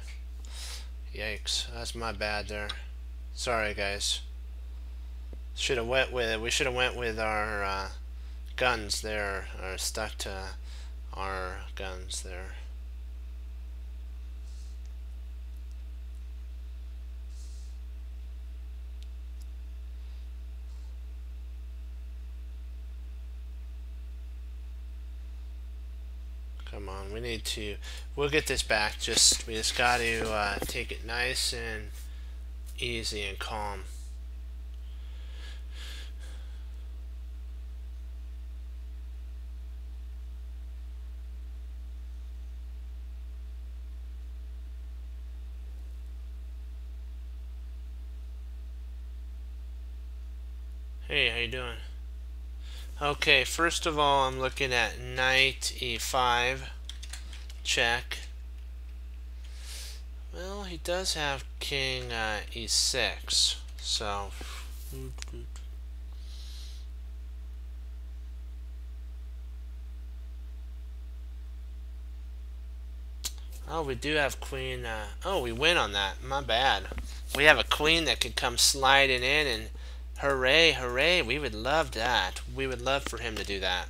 Yikes, that's my bad there. Sorry guys. Should have went with it. We should have went with our guns there, or stuck to our guns there. come on. We need to. We'll get this back. We just got to take it nice and easy and calm. Hey, how you doing? Okay, first of all, I'm looking at knight e5, check. Well, he does have king e6, so oh, we do have queen. Oh, we win on that. My bad. We have a queen that could come sliding in, and hooray, hooray! We would love that. We would love for him to do that.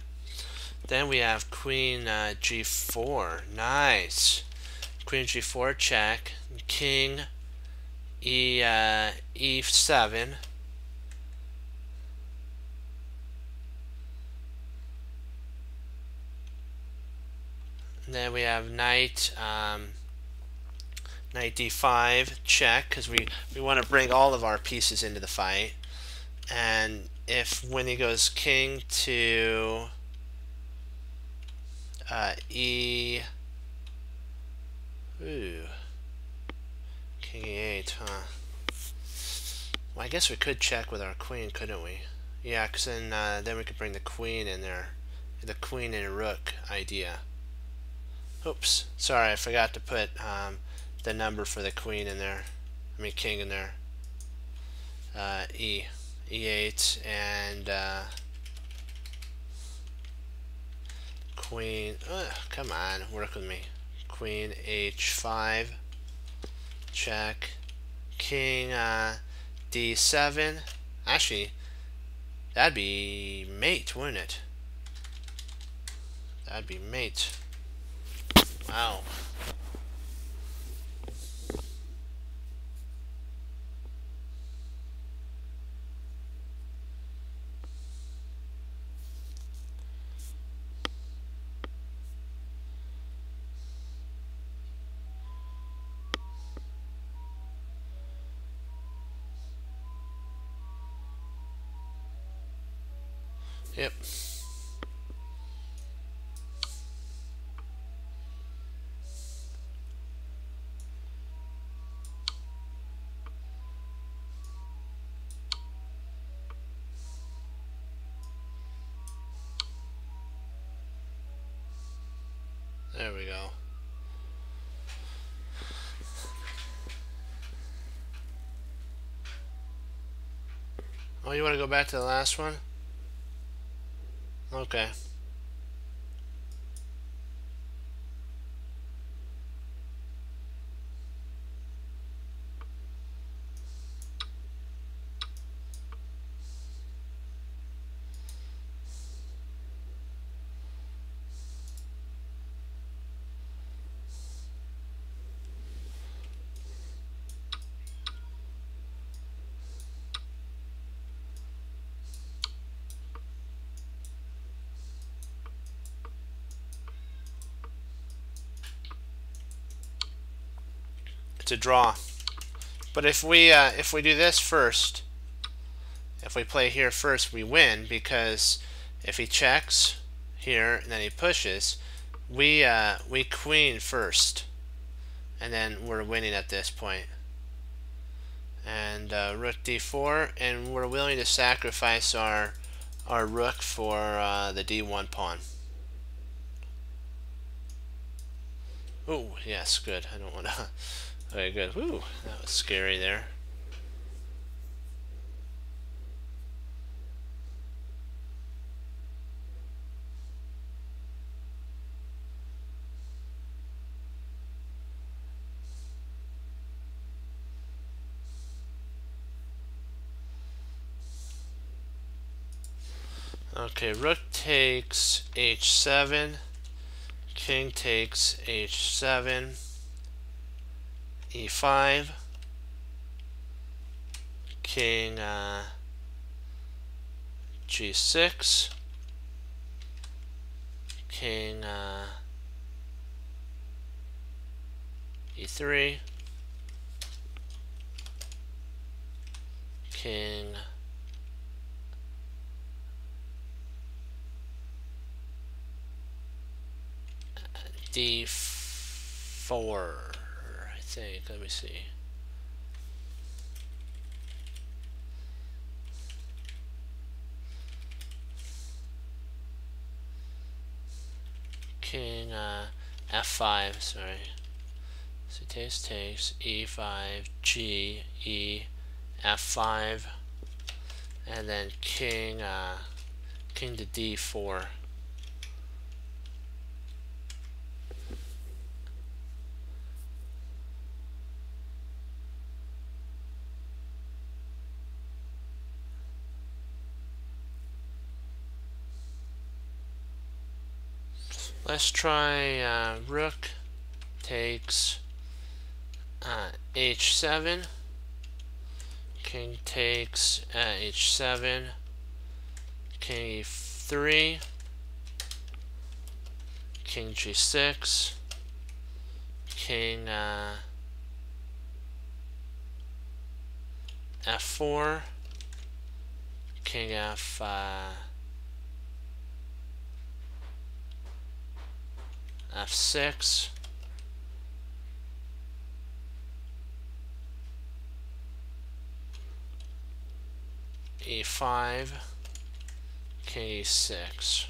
Then we have queen g4. Nice. Queen g4 check. King e7. And then we have knight d5 check, because we want to bring all of our pieces into the fight. And when he goes king to king e8, huh? Well, I guess we could check with our queen, couldn't we? Yeah, because then we could bring the queen in there, the queen and rook idea. Oops, sorry, I forgot to put the number for the queen in there. I mean king in there. E8 and queen. Come on, work with me. Queen h5 check. King d7. Actually, that'd be mate, wouldn't it? That'd be mate. Wow. Yep. There we go. Oh, you want to go back to the last one? Okay. To draw. But if we do this first, if we play here first, we win, because if he checks here and then he pushes, we queen first, and then we're winning at this point. And rook d4, and we're willing to sacrifice our rook for the d1 pawn. Ooh, yes, good. I don't want to. Okay, good. Ooh, that was scary there. Okay, rook takes h7, king takes h7, e5, king g6, king e3, king d4, I think. Let me see. King f5, sorry. So takes e5, g, e, f5, and then king to d4. Let's try rook takes h7, king takes h7, king e3, king g6, king f4, king f6, e5, king e6.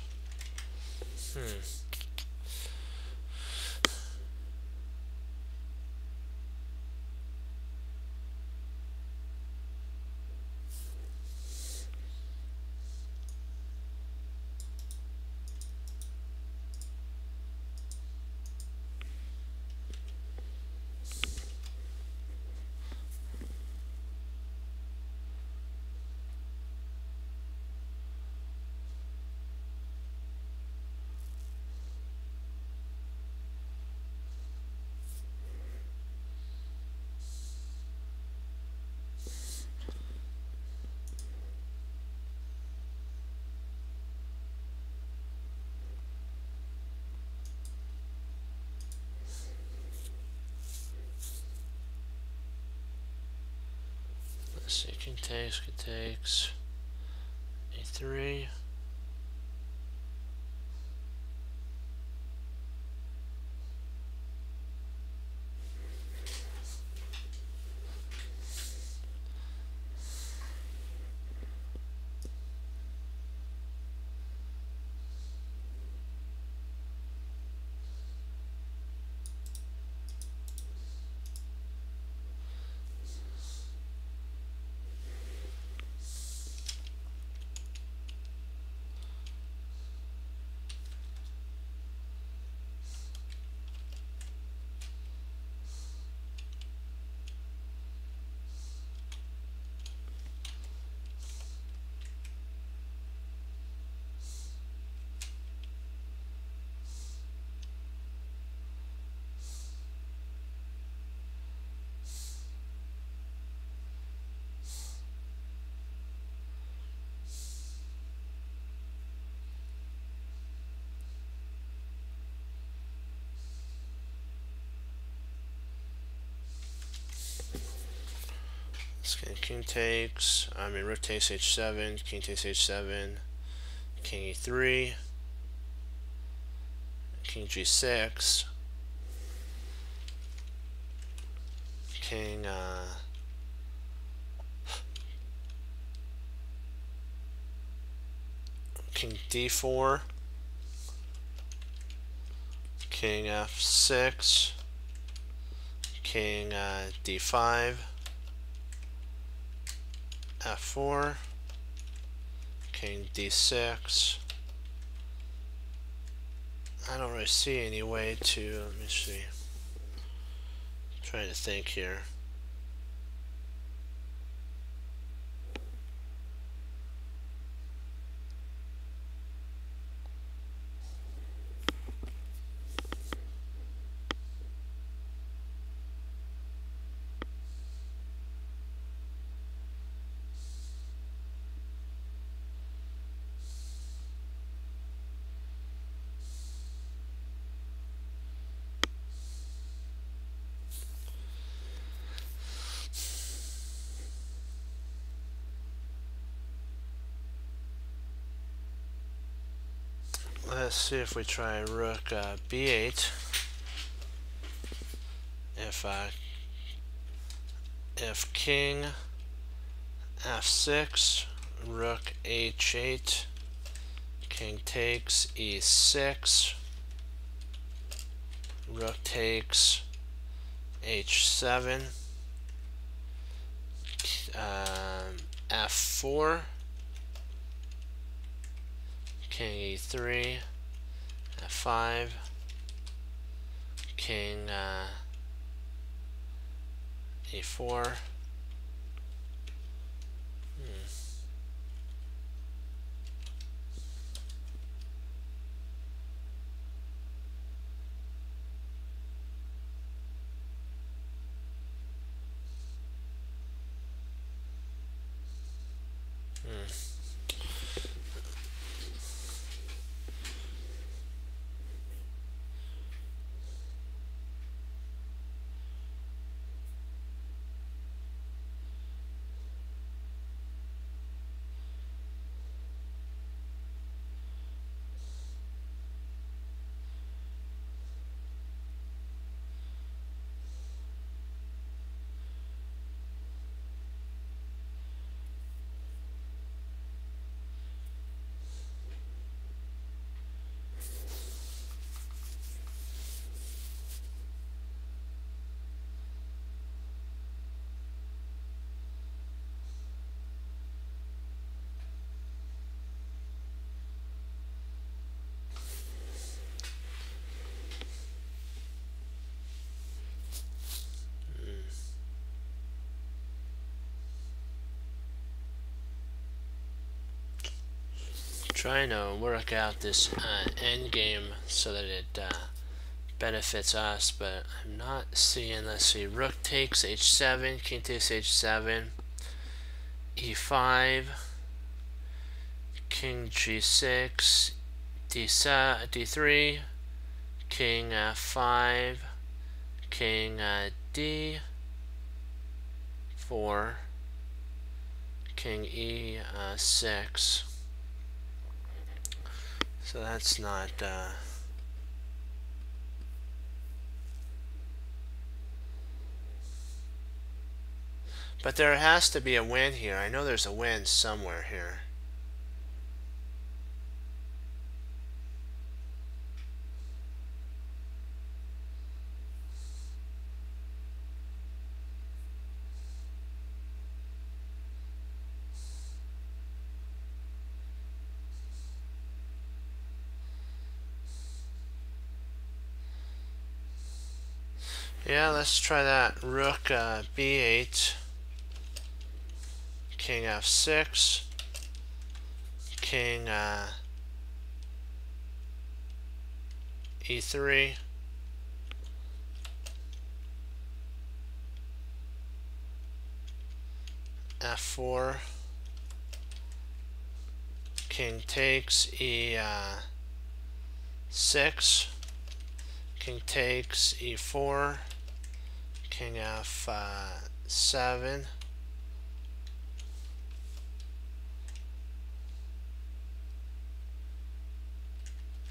Let's see, king takes, e3, king takes, rook takes h7, king takes h7, king e3, king g6, king king d4, king f6, king d5, f4, king d6. I don't really see any way to, let me see, I'm trying to think here. let's see if we try rook b8. If king f6, rook h8, king takes e6, rook takes h7, f4, king e3, f5, king e4. Trying to work out this end game so that it benefits us, but I'm not seeing. Let's see, rook takes h7, king takes h7, e5, king g6, d3, king f5, king d4, king e6. So that's not but there has to be a win here. I know there's a win somewhere here. Yeah, let's try that. Rook b8, king f6, king e3, f4, king takes e6, king takes e4, king f7,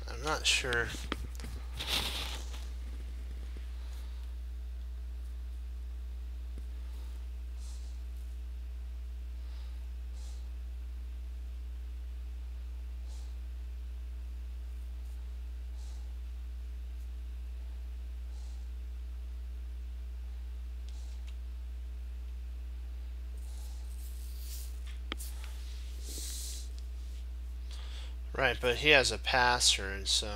I'm not sure. Right, but he has a passer, and so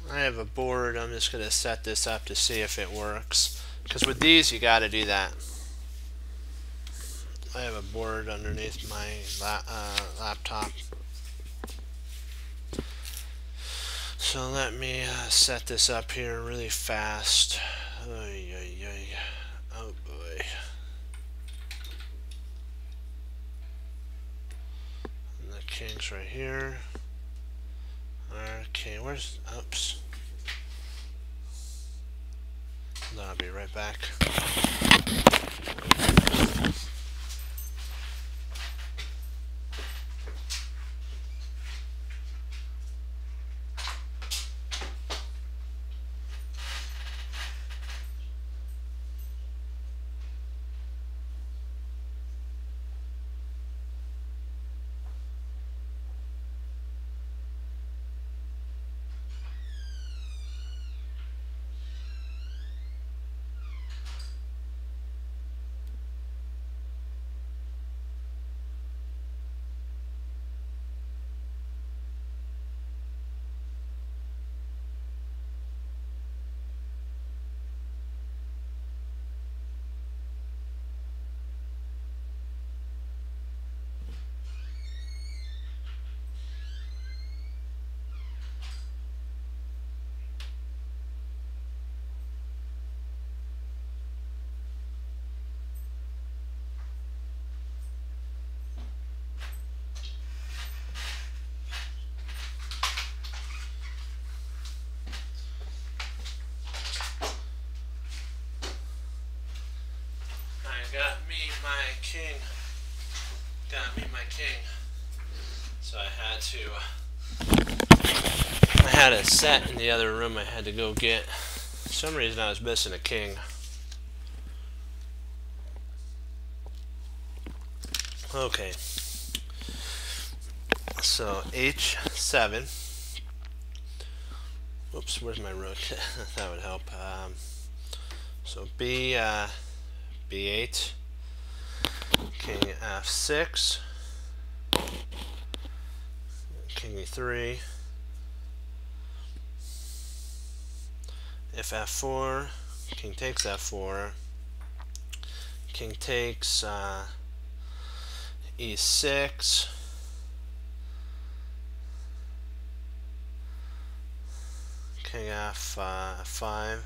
I have a board. I'm just going to set this up to see if it works, because with these you got to do that. I have a board underneath my laptop. So let me set this up here really fast. Oh boy. king's right here. Okay, where's, oops. I'll be right back. Got me my king. So I had a set in the other room I had to go get. For some reason I was missing a king. Okay. So H7. Whoops, where's my rook? That would help. So B8. King F6, King E3, if F4, King takes F4, King takes E6, King F5,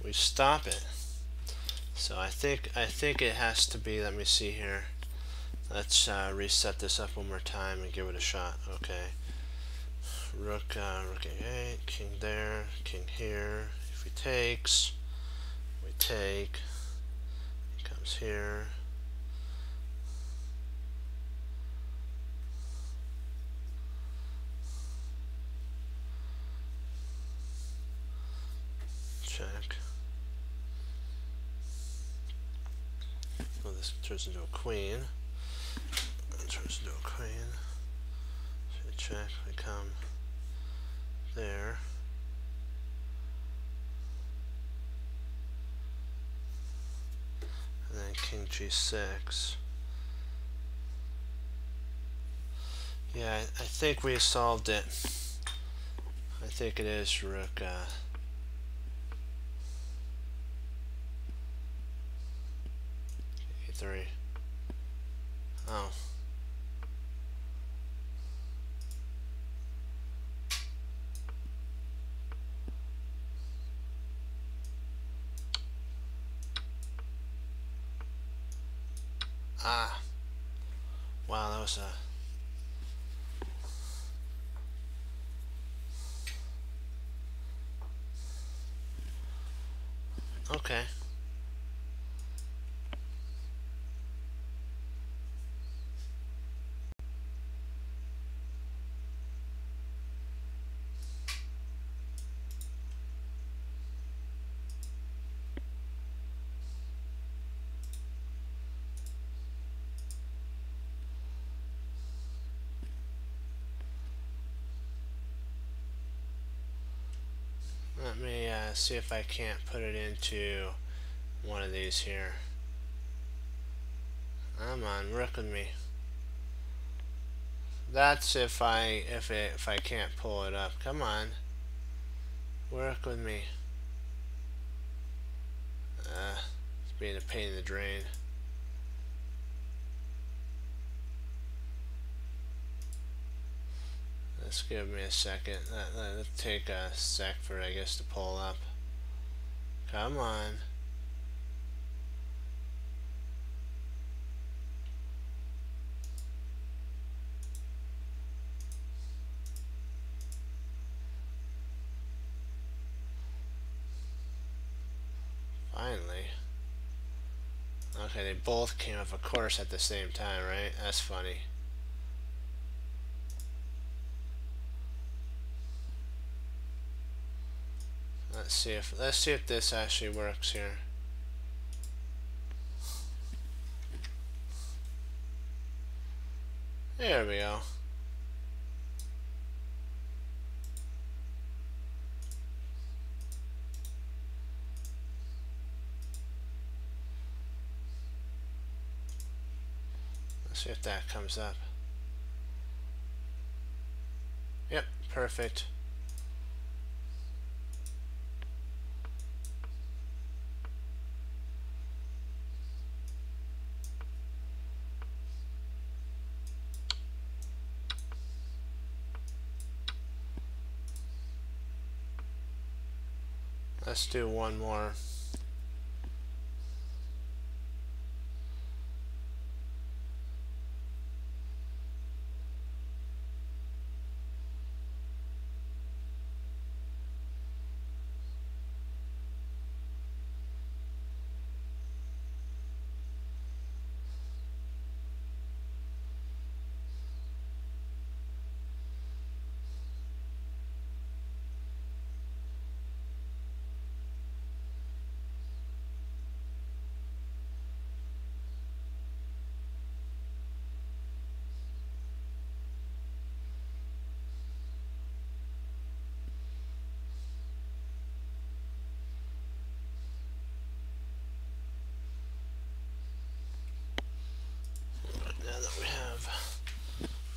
we stop it. So I think it has to be, let me see here. Let's reset this up one more time and give it a shot. Okay. Rook A8, king there, king here. If he takes, we take. He comes here. Check. Well, this turns into a queen. It turns into a queen. So we check, we come there. And then king G6. Yeah, I think we solved it. I think it is rook E3. Oh. Ah. Wow, that was a... Okay. Let me see if I can't put it into one of these here. Come on, work with me. That's if I can't pull it up. Come on, work with me. It's being a pain in the drain. Let's give me a second. Let's take a sec for, I guess, to pull up. Come on. Finally. Okay, they both came up, of course, at the same time, right? That's funny. Let's see if this actually works here. There we go. Let's see if that comes up. Yep, perfect. Let's do one more.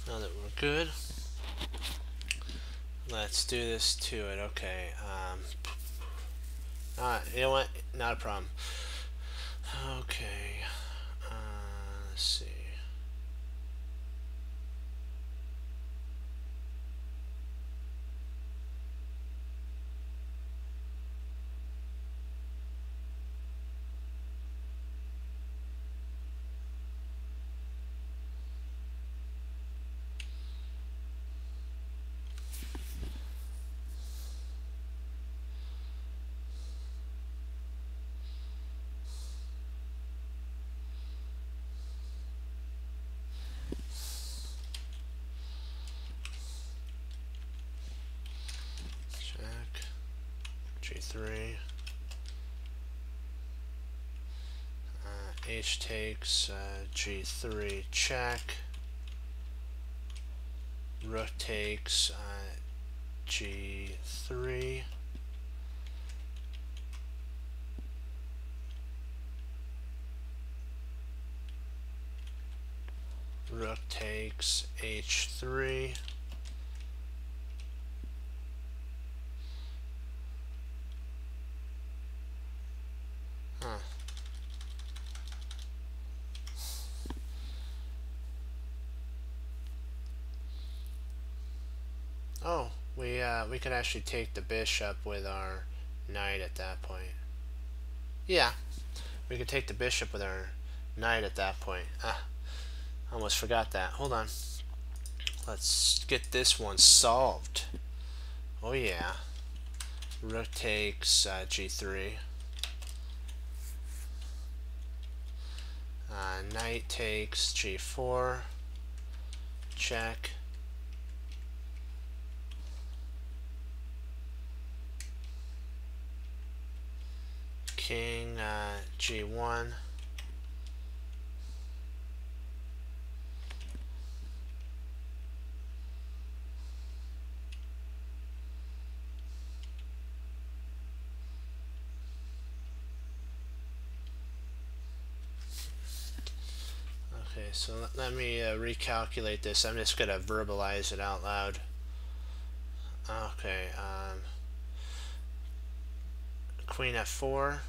Now that we're good, let's do this to it. Okay. You know what? Not a problem. Okay. Let's see. G3. H takes G3 check. Rook takes G3. Rook takes H3. Huh. Oh, we could actually take the bishop with our knight at that point. Yeah, we could take the bishop with our knight at that point. Almost forgot that. Hold on. Let's get this one solved. Oh yeah. Rook takes G3. Knight takes G4. Check. King G1. Okay, so let me recalculate this. I'm just going to verbalize it out loud. Okay, Queen F4,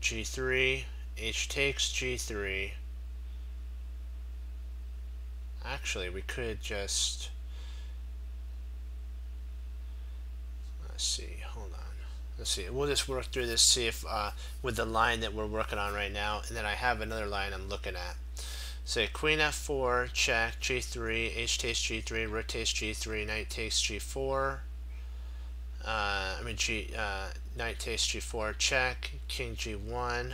G3, H takes G3. Actually, we could just, let's see, hold on. let's see, we'll just work through this, see if with the line that we're working on right now, and then I have another line I'm looking at. Say queen f4, check, g3, h takes g3, rook takes g3, knight takes g4. Knight takes g4, check, king g1.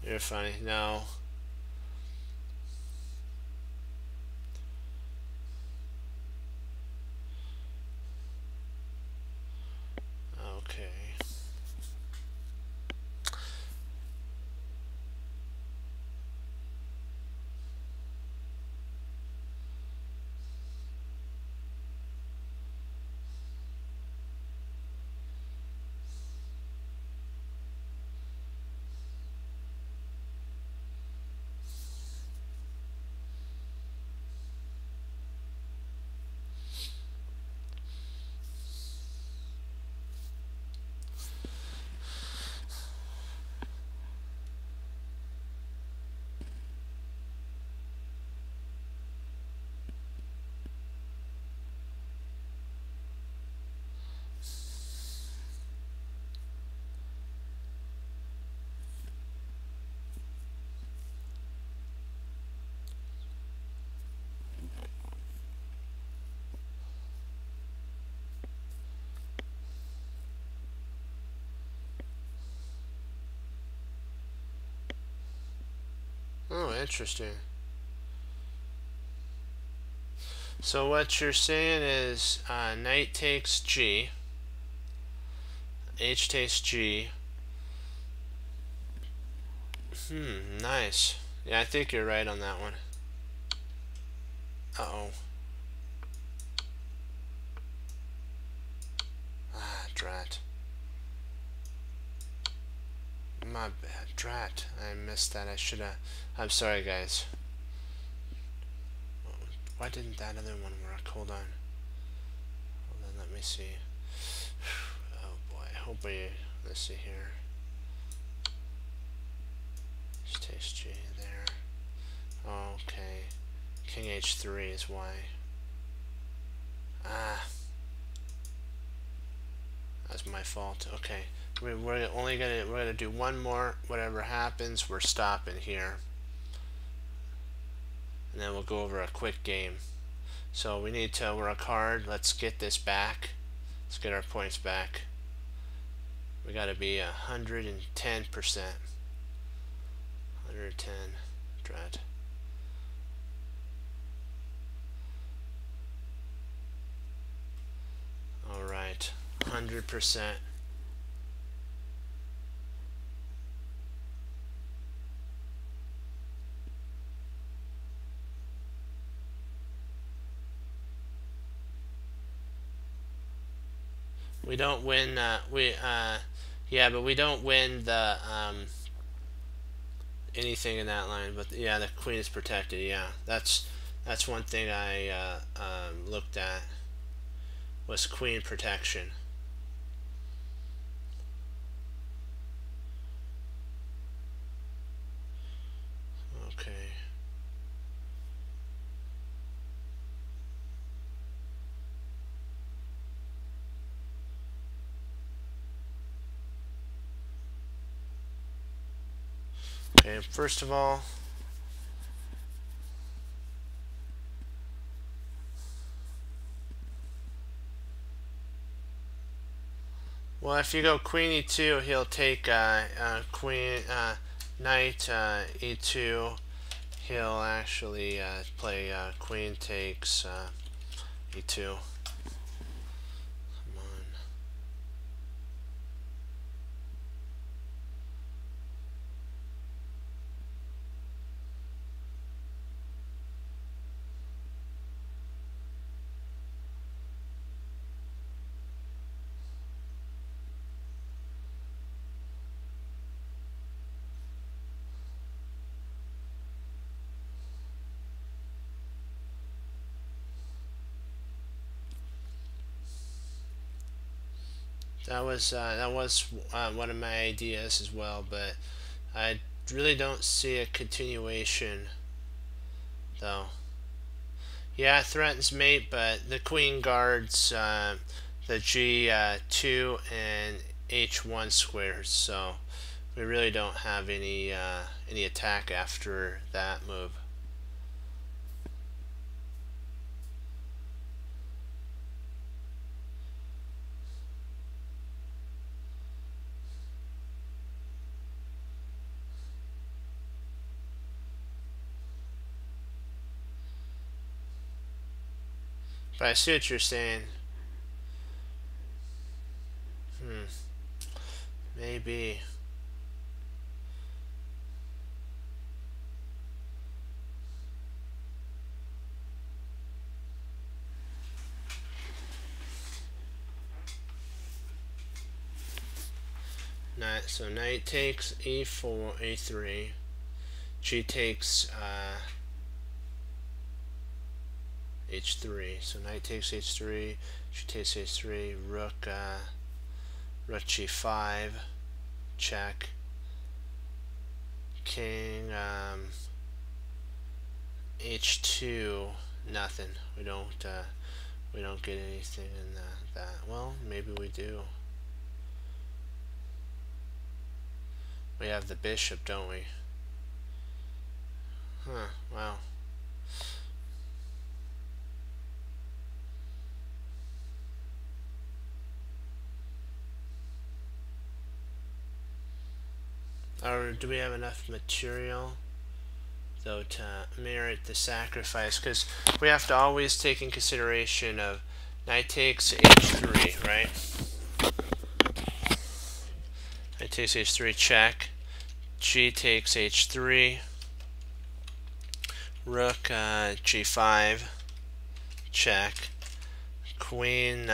You're funny. No. Okay. Oh, interesting. So what you're saying is knight takes g, h takes g. Nice. Yeah, I think you're right on that one. Uh-oh. Ah, drat. My bad. Drat. I missed that. I should have... I'm sorry, guys. Why didn't that other one work? Hold on. Hold on, let me see. Oh boy, I hope I... Let's see here. Just takes G there. Okay. King H3 is why. Ah. That's my fault. Okay. We're gonna do one more. Whatever happens, we're stopping here. And then we'll go over a quick game. So we need to work hard. Let's get this back. Let's get our points back. We got to be 110%. 110. Dread. All right. 100%. We don't win. Yeah, but we don't win the anything in that line. But yeah, the queen is protected. Yeah, that's one thing I looked at was queen protection. Okay. Okay, first of all, well, if you go queen e2, he'll take queen knight e2. He'll actually play queen takes e2. Come on. That was one of my ideas as well, but I really don't see a continuation though. Yeah, it threatens mate, but the queen guards the G2 and H1 squares, so we really don't have any attack after that move. But I see what you're saying. Maybe. So knight takes e4, a3. G takes h3. So knight takes h3. G takes h3. Rook g5. Check. King h2. Nothing. We don't get anything in that. Well, maybe we do. We have the bishop, don't we? Huh, wow. Or do we have enough material, though, to merit the sacrifice? Because we have to always take in consideration of knight takes h3, right? Knight takes h3, check. G takes h3. Rook g5, check. Queen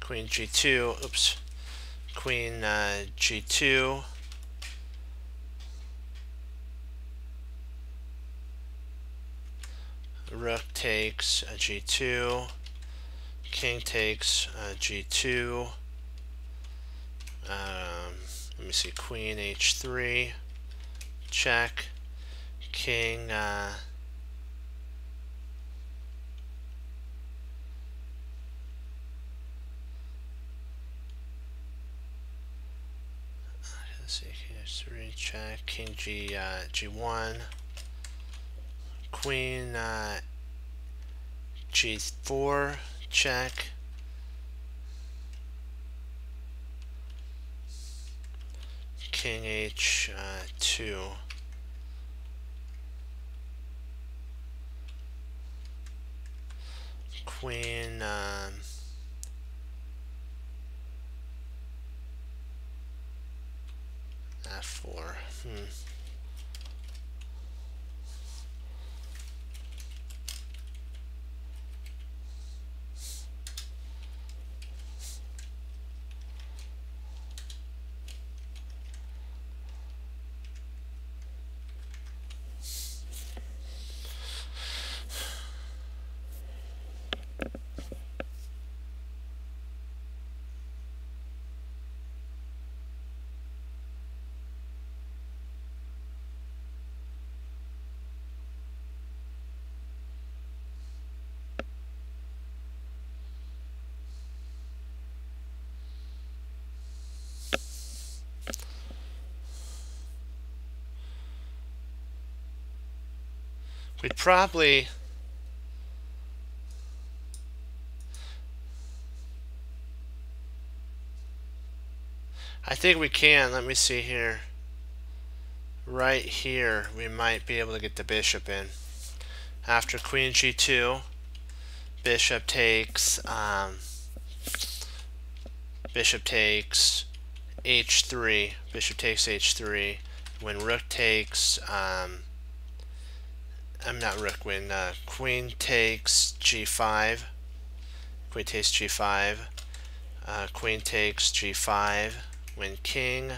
Queen g2, oops. Queen g2. Rook takes g2. King takes g2. Let me see, Queen h3, check. King let's see, King h3, check. King g1. Queen g4, check. King h2. Queen f4. We'd probably I think we can. Let me see here. Right here, we might be able to get the bishop in. After Queen g2, bishop takes h3. Bishop takes h3. When rook takes when queen takes g5. Queen takes g5. Queen takes g5. When king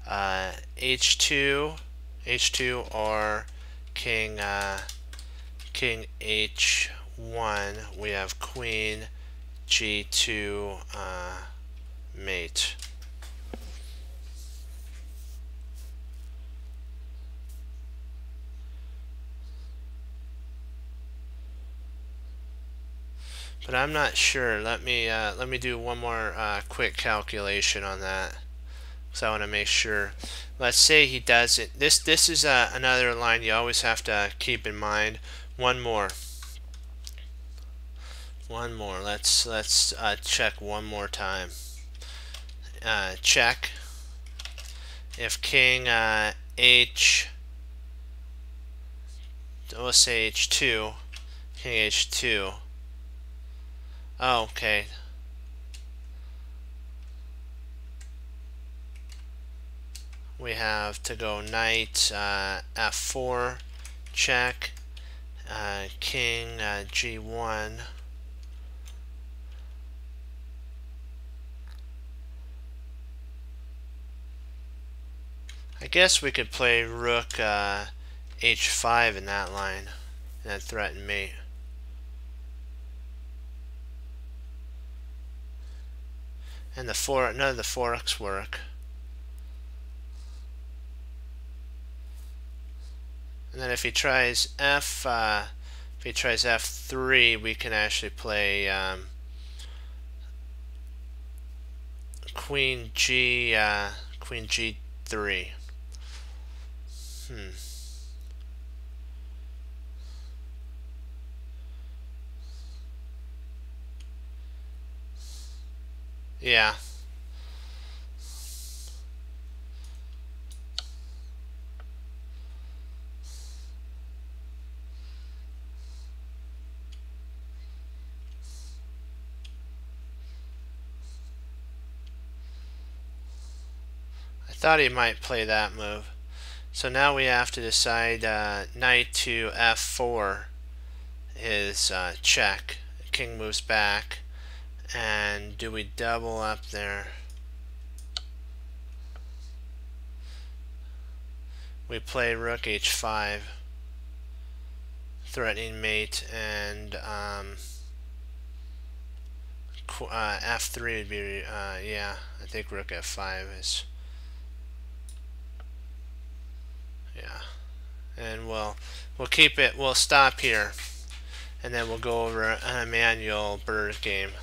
h2 or king king h1. 1, we have queen g2 mate. But I'm not sure. Let me do one more quick calculation on that, so I want to make sure. Let's say he does it. This is another line you always have to keep in mind. One more. Let's check one more time. Check if king h. Let's say h2. King h2. Oh, okay. We have to go knight f4, check, king g1. I guess we could play rook h5 in that line and threaten mate. And none of the forks work. And then if he tries f3, we can actually play queen g3. Yeah. I thought he might play that move. So now we have to decide knight to f4 is check. King moves back. And do we double up there? We play rook h5, threatening mate, and f3 would be yeah. I think rook f5 is yeah. And we'll keep it. We'll stop here, and then we'll go over an Emanuel Berg game.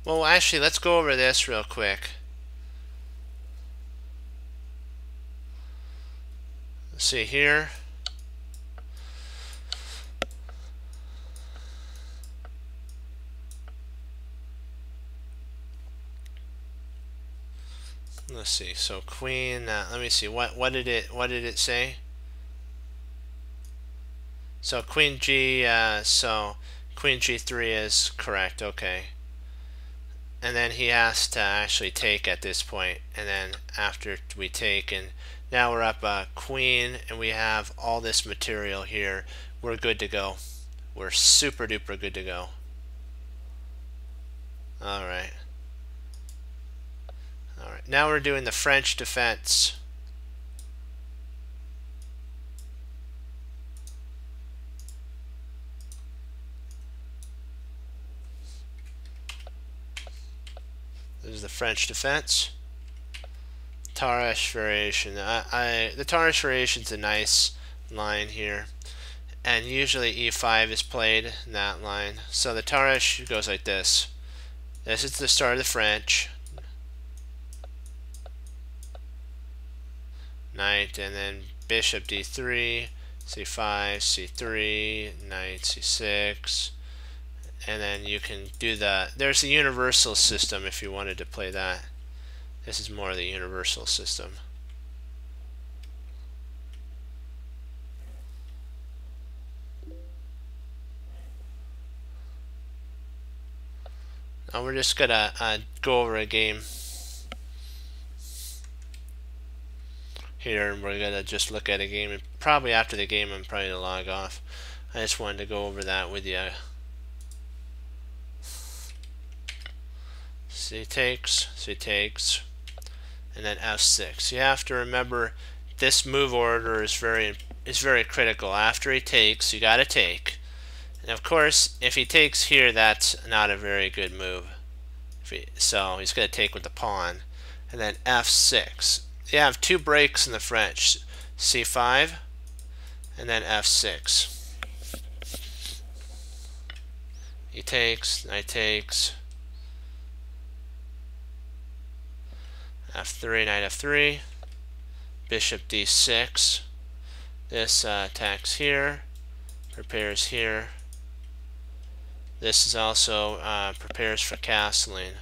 Well, actually, let's go over this real quick. Let's see here. Let's see. So queen. Let me see. What did it say? So queen g. So queen g3 is correct. Okay. And then he has to actually take at this point, and then after we take, and now we're up queen, and we have all this material here. We're good to go. We're super duper good to go. Alright. Alright. Now we're doing the French defense. This is the French defense. Tarrasch variation. The Tarrasch variation is a nice line here, and usually e5 is played in that line. So the Tarrasch goes like this. This is the start of the French. Knight, and then bishop d3, c5, c3, knight c6. And then you can do there's the universal system if you wanted to play that. This is more of the universal system. Now we're just gonna go over a game here, and we're gonna just look at a game, and probably after the game I'm probably gonna log off. I just wanted to go over that with you. C takes, and then f6. You have to remember this move order is very is very critical. After he takes, you got to take. And of course, if he takes here, that's not a very good move. So he's going to take with the pawn. And then f6. You have two breaks in the French. c5 and then f6. He takes, knight takes. f3, knight f3. Bishop d6. This attacks here. Prepares here. This is also prepares for castling.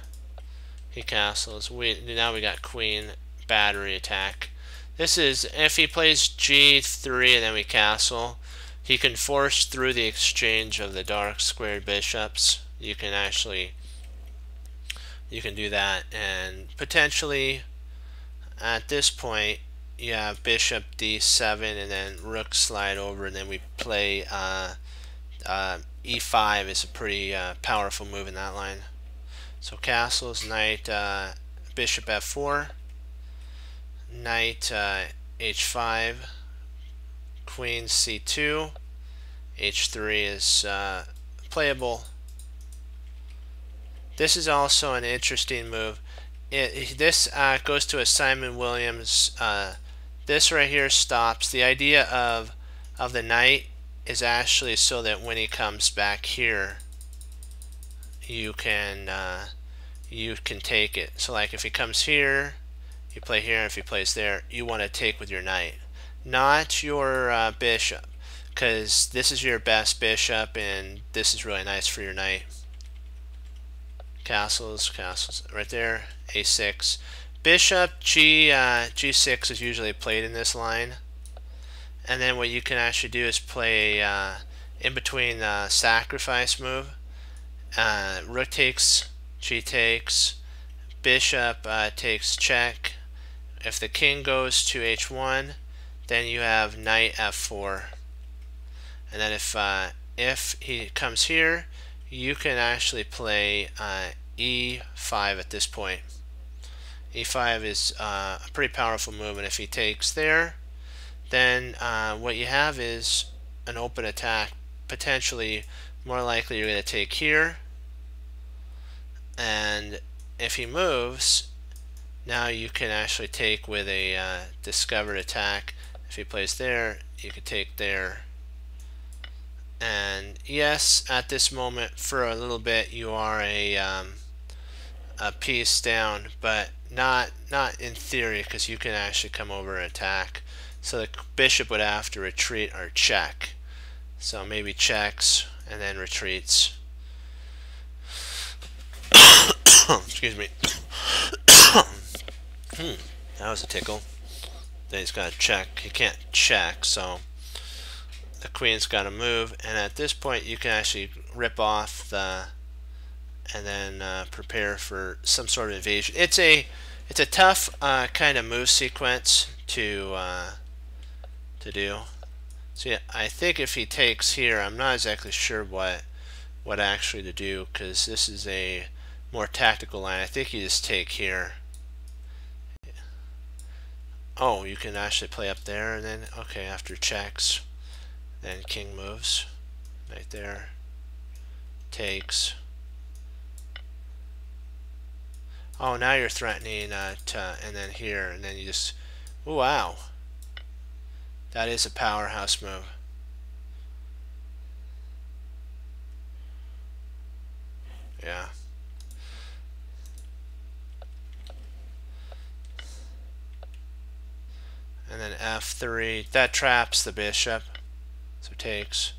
He castles. Now we got queen battery attack. This is if he plays g3 and then we castle, he can force through the exchange of the dark squared bishops. You can do that, and potentially at this point you have bishop d7 and then rook slide over, and then we play e5 is a pretty powerful move in that line. So castles, knight bishop f4, knight h5, queen c2, h3 is playable. This is also an interesting move. This goes to a Simon Williams. This right here stops. The idea of the knight is actually so that when he comes back here, you can take it. So like if he comes here, you play here. If he plays there, you want to take with your knight, not your bishop, because this is your best bishop, and this is really nice for your knight. Castles right there. a6, bishop g6 is usually played in this line, and then what you can actually do is play in between sacrifice move. Rook takes, g takes, bishop takes check. If the king goes to h1, then you have knight f4, and then if he comes here, you can actually play e5 at this point. e5 is a pretty powerful move, and if he takes there, then what you have is an open attack. Potentially, more likely you're going to take here, and if he moves, now you can actually take with a discovered attack. If he plays there, you can take there. And yes, at this moment, for a little bit, you are a piece down, but not in theory, because you can actually come over and attack. So the bishop would have to retreat or check. So maybe checks and then retreats. Excuse me. That was a tickle. Then he's got to check. He can't check, so the queen's got to move, and at this point you can actually rip off the and then prepare for some sort of invasion. It's a tough kind of move sequence to do. So yeah, I think if he takes here, I'm not exactly sure what actually to do, because this is a more tactical line. I think you just take here. Oh, you can actually play up there, and then okay, after checks, then king moves right there, takes. Oh, now you're threatening and then here, and then you just, oh, wow, that is a powerhouse move. Yeah. And then f3, that traps the bishop, so takes.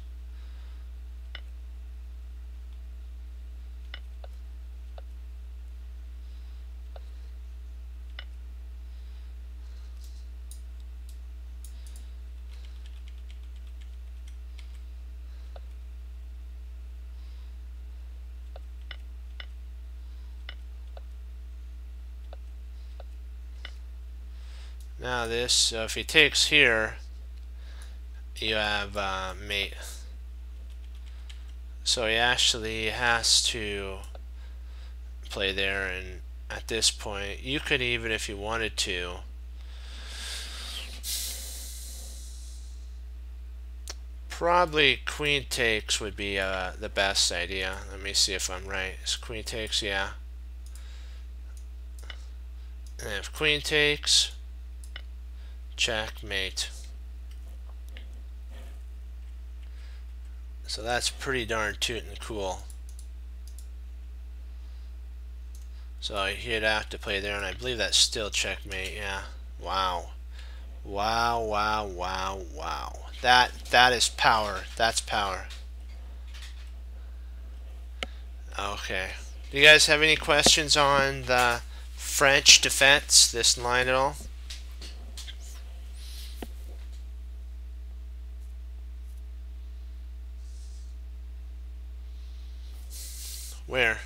Now this, if he takes here, you have mate. So he actually has to play there, and at this point, you could even, if you wanted to, Probably queen takes would be the best idea. Let me see if I'm right. Is queen takes, yeah. And if queen takes, checkmate. So that's pretty darn tootin' cool. So he'd have to play there, and I believe that's still checkmate, yeah. Wow. Wow, wow, wow, wow. That is power. That's power. Okay. Do you guys have any questions on the French defense, this line at all? Where?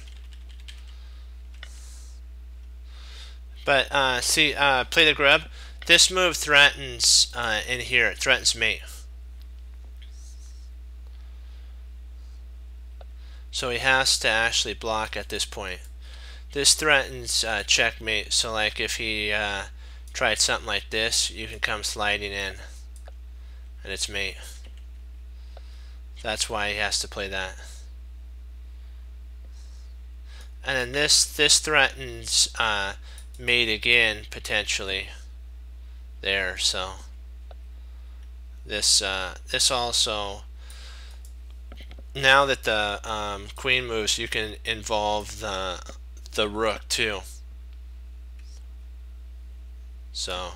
But see, play the grub. This move threatens in here. It threatens mate. So he has to actually block at this point. This threatens checkmate. So like if he tried something like this, you can come sliding in, and it's mate. That's why he has to play that. And then this threatens mate again potentially there. So this also, now that the queen moves, you can involve the rook too. So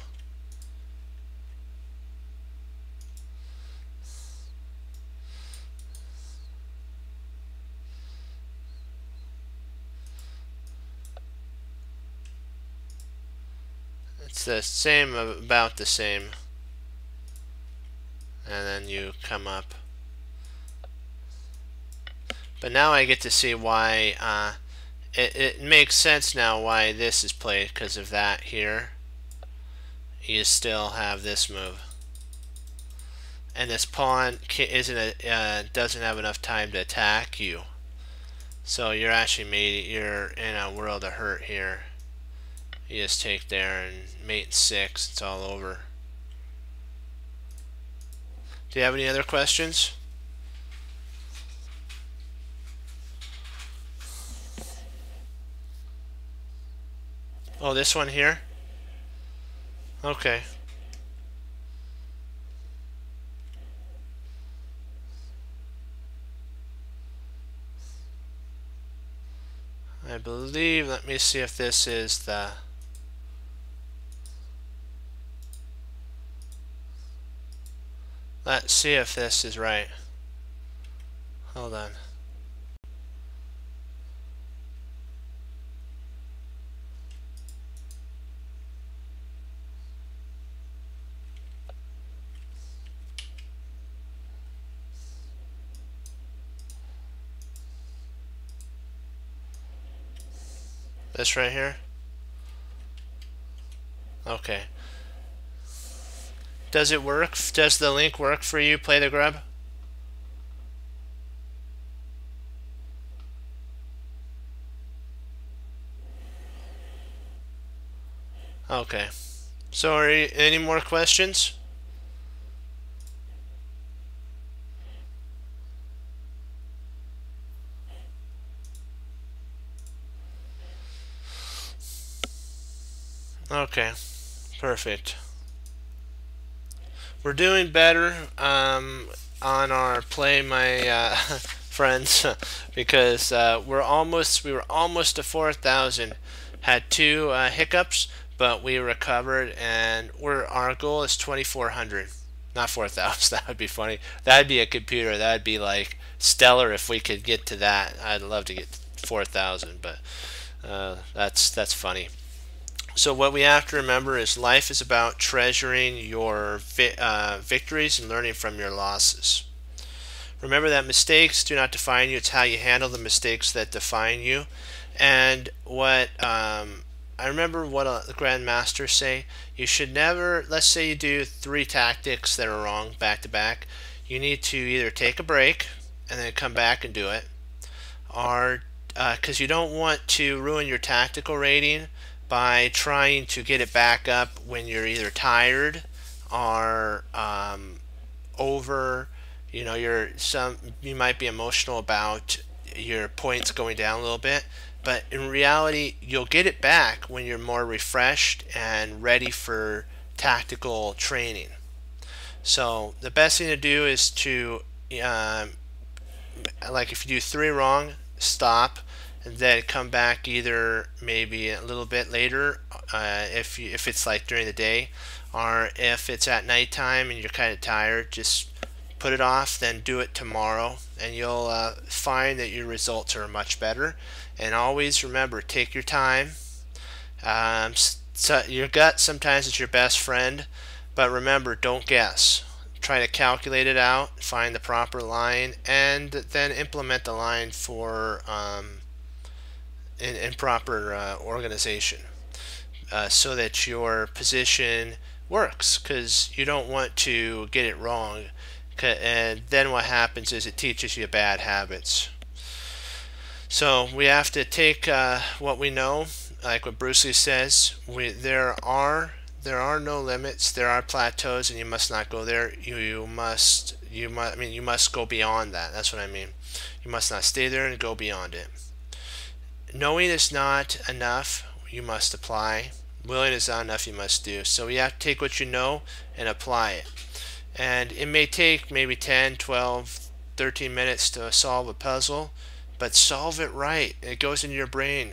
it's the same, about the same. And then you come up. But now I get to see why it makes sense now why this is played, because of that here. You still have this move, and this pawn doesn't have enough time to attack you. So you're actually you're in a world of hurt here. You just take there and mate 6. It's all over. Do you have any other questions? Oh, this one here? Okay. I believe, let me see if this is the... Let's see if this is right. Hold on. This right here? Okay. Does it work? Does the link work for you? Play the grub? Okay. So are you, any more questions? Okay. Perfect. We're doing better on our Play My Friends because we were almost to 4,000. Had 2 hiccups, but we recovered, and our goal is 2,400, not 4,000. That would be funny. That'd be a computer. That'd be like stellar if we could get to that. I'd love to get 4,000, but that's funny. So what we have to remember is life is about treasuring your victories and learning from your losses. Remember that mistakes do not define you. It's how you handle the mistakes that define you. And what I remember what the grandmasters say, you should never, let's say you do 3 tactics that are wrong back to back, you need to either take a break and then come back and do it, or because you don't want to ruin your tactical rating by trying to get it back up when you're either tired or over you might be emotional about your points going down a little bit, but in reality you'll get it back when you're more refreshed and ready for tactical training. So the best thing to do is to like if you do 3 wrong, stop and then come back either maybe a little bit later if it's like during the day, or if it's at nighttime and you're kind of tired, just put it off, then do it tomorrow, and you'll find that your results are much better. And always remember, take your time. So your gut sometimes is your best friend, but remember, don't guess. Try to calculate it out, find the proper line, and then implement the line for in proper organization, so that your position works, because you don't want to get it wrong, and then what happens is it teaches you bad habits. So we have to take what we know, like what Bruce Lee says. There are no limits. There are plateaus, and you must not go there. You must go beyond that. That's what I mean. You must not stay there and go beyond it. Knowing is not enough. You must apply. Willing is not enough. You must do. So you have to take what you know and apply it. And it may take maybe 10, 12, 13 minutes to solve a puzzle, but solve it right. It goes into your brain,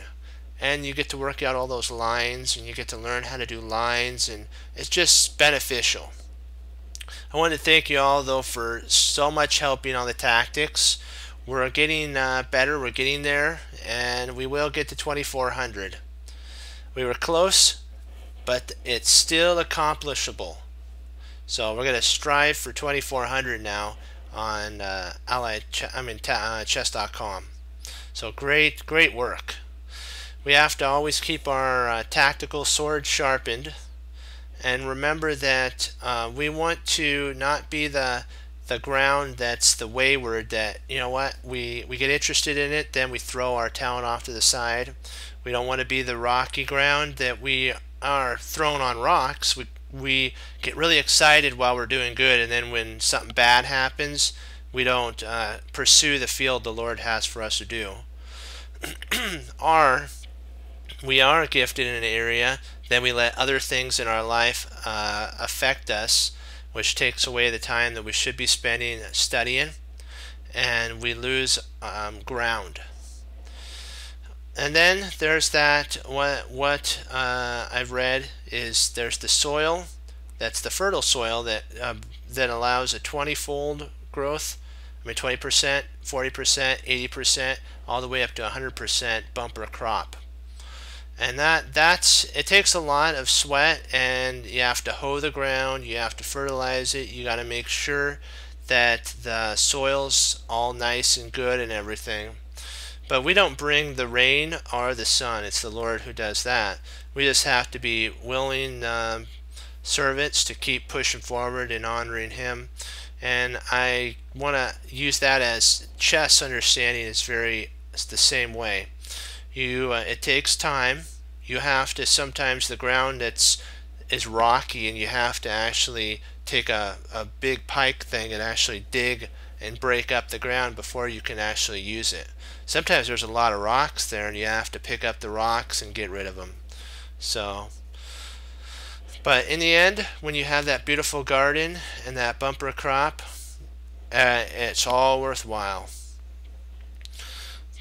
and you get to work out all those lines, and you get to learn how to do lines, and it's just beneficial. I want to thank you all, though, for so much helping on the tactics. We're getting better. We're getting there, and we will get to 2400. We were close, but it's still accomplishable. So we're going to strive for 2400 now on chess.com. So great work. We have to always keep our tactical sword sharpened, and remember that we want to not be the ground that's the wayward, that we get interested in it, then we throw our talent off to the side. We don't want to be the rocky ground that we are thrown on rocks. We get really excited while we're doing good, and then when something bad happens, we don't pursue the field the Lord has for us to do. We are gifted in an area, then we let other things in our life affect us, which takes away the time that we should be spending studying, and we lose ground. And then there's that, what I've read is there's the soil, that's the fertile soil that allows a 20-fold growth. 20%, 40%, 80%, all the way up to 100% bumper crop. And it takes a lot of sweat, and you have to hoe the ground, you have to fertilize it, you got to make sure that the soil's all nice and good and everything. But we don't bring the rain or the sun. It's the Lord who does that. We just have to be willing servants to keep pushing forward and honoring Him. And I want to use that as chess understanding is the same way. It takes time. You have to, sometimes the ground is rocky, and you have to actually take a big pike thing and actually dig and break up the ground before you can actually use it. Sometimes there's a lot of rocks there, and you have to pick up the rocks and get rid of them. But in the end, when you have that beautiful garden and that bumper crop, it's all worthwhile.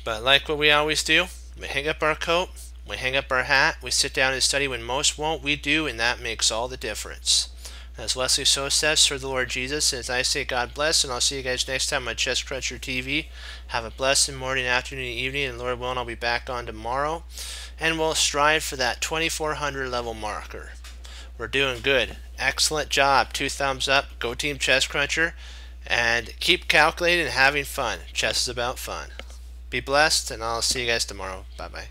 But like what we always do, we hang up our coat, we hang up our hat, we sit down and study when most won't. We do, and that makes all the difference. As Wesley So says, for the Lord Jesus, as I say, God bless, and I'll see you guys next time on Chess Cruncher TV. Have a blessed morning, afternoon, evening, and Lord willing, I'll be back on tomorrow, and we'll strive for that 2400 level marker. We're doing good. Excellent job. 2 thumbs up. Go Team Chess Cruncher, and keep calculating and having fun. Chess is about fun. Be blessed, and I'll see you guys tomorrow. Bye-bye.